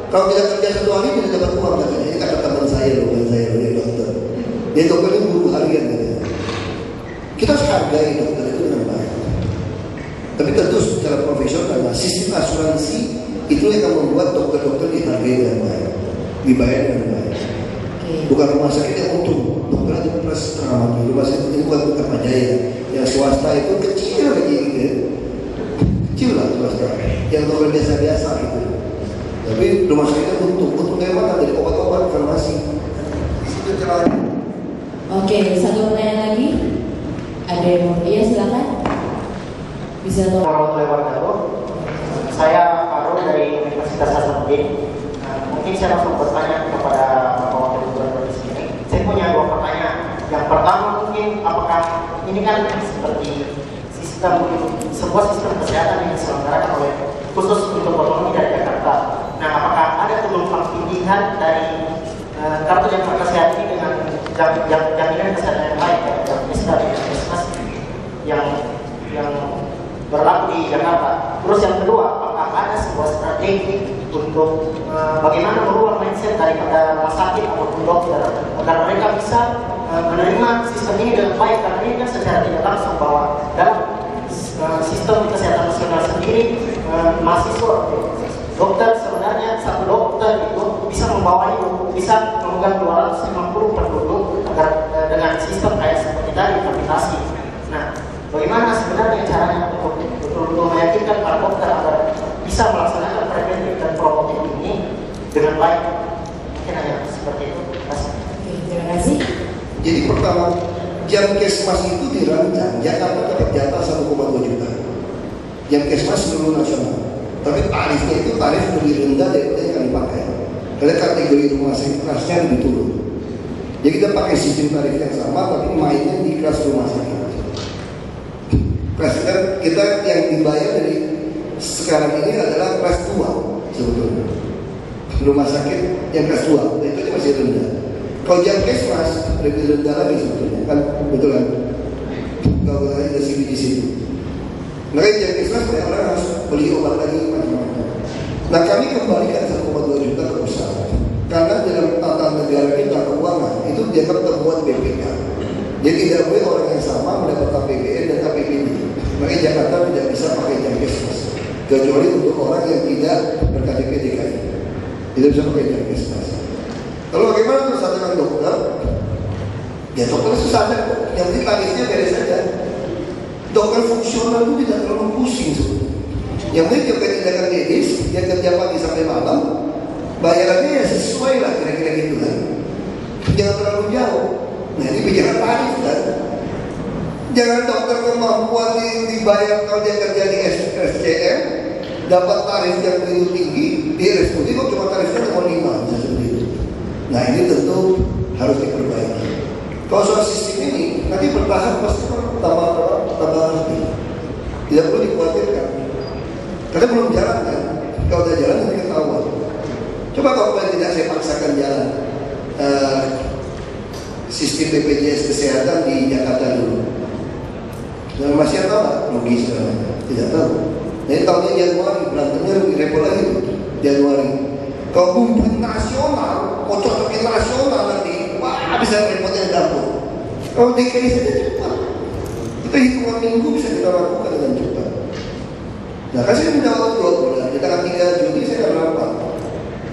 Kalau tidak kerja 1 hari tidak dapat uang katanya. Ini kata teman saya loh, dia dokter. Dia dokter ini buruh harian katanya. Kita harus hargai dokter itu dengan baik. Tapi tentu secara profesional, sistem asuransi itu yang akan membuat dokter-dokter dihargai dengan baik, dibayar dengan baik. Bukan rumah sakit yang untung, dokter itu plus setengah mati. Rumah sakit ini bukan Dr. Majaya, yang swasta itu kecil lagi gitu, kecil lah swasta, yang dokter biasa-biasa gitu. Tapi rumah sakitnya untung dari mana? Dari obat-obat farmasi. Itu celahnya. Oke, satu pertanyaan lagi. Ada yang mau? Iya silakan. Bisa tolong. Warahmatullahi wabarakatuh. Saya Arul dari Universitas Hasanuddin. Mungkin saya langsung bertanya kepada Bapak Wakil Gubernur di sini. Saya punya 2 pertanyaan. Yang pertama mungkin apakah ini kan seperti sebuah sistem kesehatan yang diselenggarakan oleh khusus untuk otonomi dari Jakarta. Nah, apakah ada tumpang tindihan dari kartu jaminan kesehatan ini dengan jaminan kesehatan yang lain, yang berlaku di Jakarta? Terus yang kedua, apakah ada sebuah strategi untuk bagaimana merubah mindset daripada rumah sakit ataupun dokter agar mereka bisa menerima sistem ini dengan baik, karena ini kan secara tidak langsung bahwa dalam sistem kesehatan nasional sendiri mahasiswa dokter sebenarnya satu dokter itu bisa bisa memegang 250 penduduk agar dengan sistem kayak seperti tadi kapitasi. Nah, bagaimana sebenarnya caranya untuk betul-betul meyakinkan para dokter agar bisa melaksanakan preventif dan promotif ini dengan baik? Mungkin hanya seperti itu. Oke, terima kasih. Jadi pertama, Jamkesmas itu dirancang Jakarta dapat jatah 1,2 juta. Jamkesmas seluruh nasional. Tapi tarifnya itu tarif lebih rendah daripada yang kami pakai. Karena kategori rumah sakit kelasnya lebih turun. Jadi kita pakai sistem tarif yang sama, tapi mainnya di kelas rumah sakit. Kelas kita yang dibayar dari sekarang ini adalah kelas 2 sebetulnya. Rumah sakit yang kelas 2, itu masih rendah. Kalau Jamkesmas lebih rendah lagi sebetulnya, kan betul kan? Kalau ada CV di situ. Makanya Jamkesmas orang harus beli obat lagi macam-macam. Nah, kami kembalikan 1,2 juta ke pusat. Karena dalam tata negara kita keuangan itu dianggap terbuat BPK. Jadi tidak boleh orang yang sama mendapat APBN dan APBD. Makanya Jakarta tidak bisa pakai Jamkesmas, kecuali untuk orang yang tidak berKTP DKI. Tidak bisa pakai Jamkesmas. Kalau bagaimana terus dengan dokter? Ya dokter susah saja. Yang penting tarifnya beres saja. Dokter fungsional itu tidak terlalu pusing sebetulnya. Yang penting juga tindakan medis, dia kerja pagi sampai malam, bayarannya ya sesuai lah kira-kira gitu kan. Jangan terlalu jauh. Nah ini bicara tarif kan. Jangan dokter kemampuan dibayar kalau dia kerja di SCM, dapat tarif yang begitu tinggi, di RSUD kok cuma tarifnya nomor 5, bisa seperti itu. Nah ini tentu harus diperbaiki. Kalau soal sistem ini, nanti bertahap pasti tambah lebih. Tidak perlu dikhawatirkan. Karena belum jalan kan. Kalau udah jalan nanti ketahuan. Coba kalau paling tidak saya paksakan jalan sistem BPJS Kesehatan di Jakarta dulu. Dan masih tahu nggak logis namanya? Tidak tahu. Jadi tahunnya Januari, berantemnya lebih repot lagi Januari. Kalau kumpul nasional, mau cocokin nasional nanti, wah bisa repotnya di dapur. Kalau DKI saja cepat. Kita hitungan minggu bisa kita lakukan dengan cepat. Nah, kan saya menjawab 2 bulan. Kita kan 3 Juni saya nggak berapa.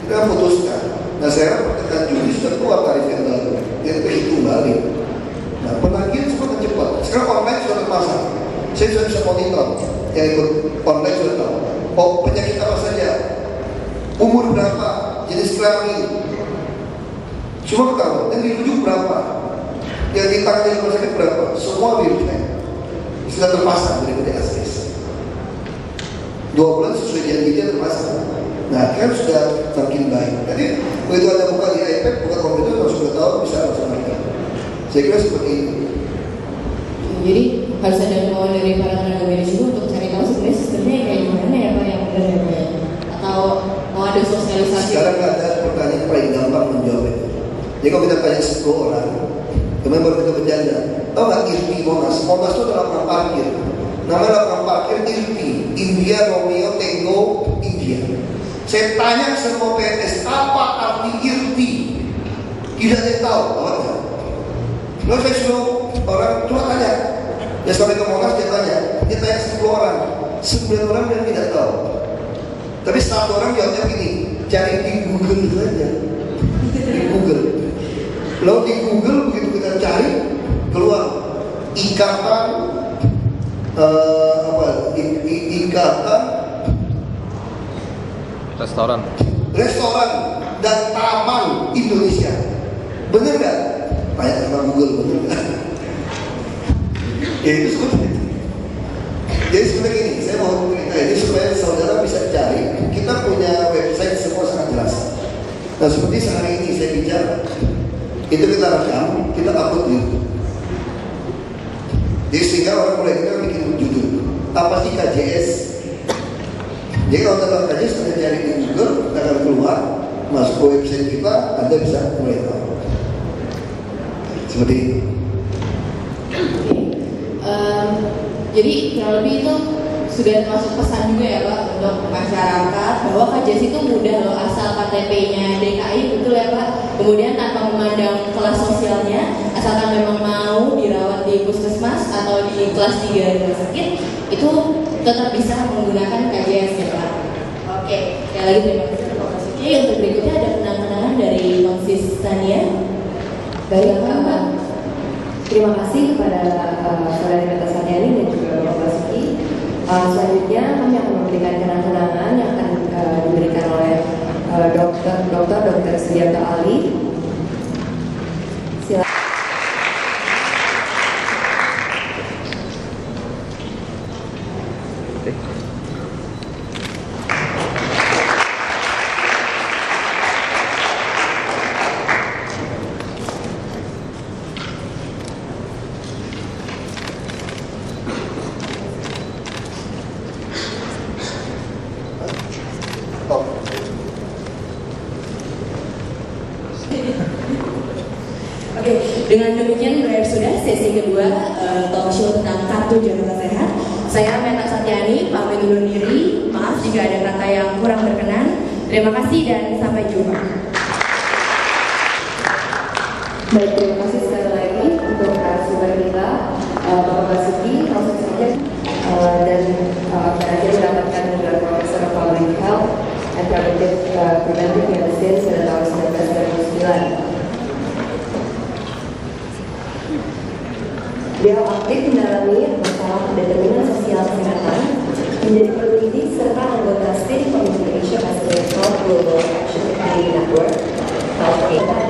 Kita putuskan. Nah, saya pertengahan Juni sudah keluar tarif yang baru. Dia hitung balik. Nah, penagihan semakin cepat. Sekarang online sudah terpasang. Saya sudah bisa monitor. Yang ikut online sudah tahu. Oh, penyakit apa saja, umur berapa, jenis kelamin, semua tahu. Dan dirujuk berapa, yang ditangani rumah sakit berapa, semua sudah terpasang dari akses. 2 bulan sesuai janjinya terpasang. Nah, kan sudah makin baik. Jadi begitu ada buka di iPad, buka komputer, langsung sudah tahu bisa langsung makan. Saya kira seperti itu. Jadi harus ada kemauan dari para tenaga medis juga untuk cari tahu sebenarnya sistemnya kayak gimana ya Pak yang benar ya Pak ya? Atau mau ada sosialisasi? Sekarang ada pertanyaan paling gampang menjawab itu. Jadi kalau kita tanya 10 orang, kemudian baru kita bercanda, tahu nggak IRPI Monas? Monas itu adalah lapangan parkir. Namanya lapangan parkir IRPI, India Romeo Tango India. Saya tanya semua PNS, apa arti IRPI? Tidak ada yang tahu, awalnya. Lalu saya suruh orang, coba tanya. Ya sampai ke Monas dia tanya 10 orang, 9 orang yang tidak tahu. Tapi 1 orang jawabnya gini, cari di Google saja. Di Google. Lalu di Google begitu kita cari, keluar ikatan ikatan restoran dan taman Indonesia. Bener nggak? Tanya sama Google, bener nggak? Ya itu seperti itu. Jadi sebenarnya gini, saya mau cerita ini supaya saudara bisa cari. Kita punya website semua sangat jelas. Nah seperti sehari ini saya bicara, itu kita rekam, kita upload di YouTube. Jadi sehingga orang mulai kita bikin judul apa sih KJS. Jadi kalau tentang KJS Anda cari di Google, Anda akan keluar, masuk ke website kita, Anda bisa mulai tahu. Seperti itu. Jadi kurang lebih itu sudah masuk pesan juga ya Pak untuk masyarakat bahwa KJS itu mudah loh asal KTP-nya DKI, betul ya Pak. Kemudian tanpa memandang kelas sosialnya, asalkan memang mau dirawat di puskesmas atau di kelas 3 rumah sakit, itu tetap bisa menggunakan KJS ya Pak. Oke, sekali lagi terima kasih Pak Basuki. Untuk berikutnya ada penanganan dari konsistania. Baik Pak. Terima kasih kepada Saudari Meta Satyani dan juga Bapak Basuki. Selanjutnya kami akan memberikan kenang-kenangan yang akan diberikan oleh Dr. Sudiarto Ali. Silakan. Oke, dengan demikian berakhir sudah sesi kedua talk show tentang Kartu Jakarta Sehat. Saya Meta Satyani, pamit undur diri. Maaf jika ada kata yang kurang berkenan. Terima kasih dan sampai jumpa. Baik, terima kasih sekali lagi untuk narasumber kita, Bapak Basuki, langsung saja dan terakhir mendapatkan gelar Profesor of Public Health and Preventive Medicine pada tahun 1999. Beliau aktif mendalami masalah determinan sosial kesehatan, menjadi peneliti serta anggota Steering Committee Asia Pacific Global Action Network, Healthcare.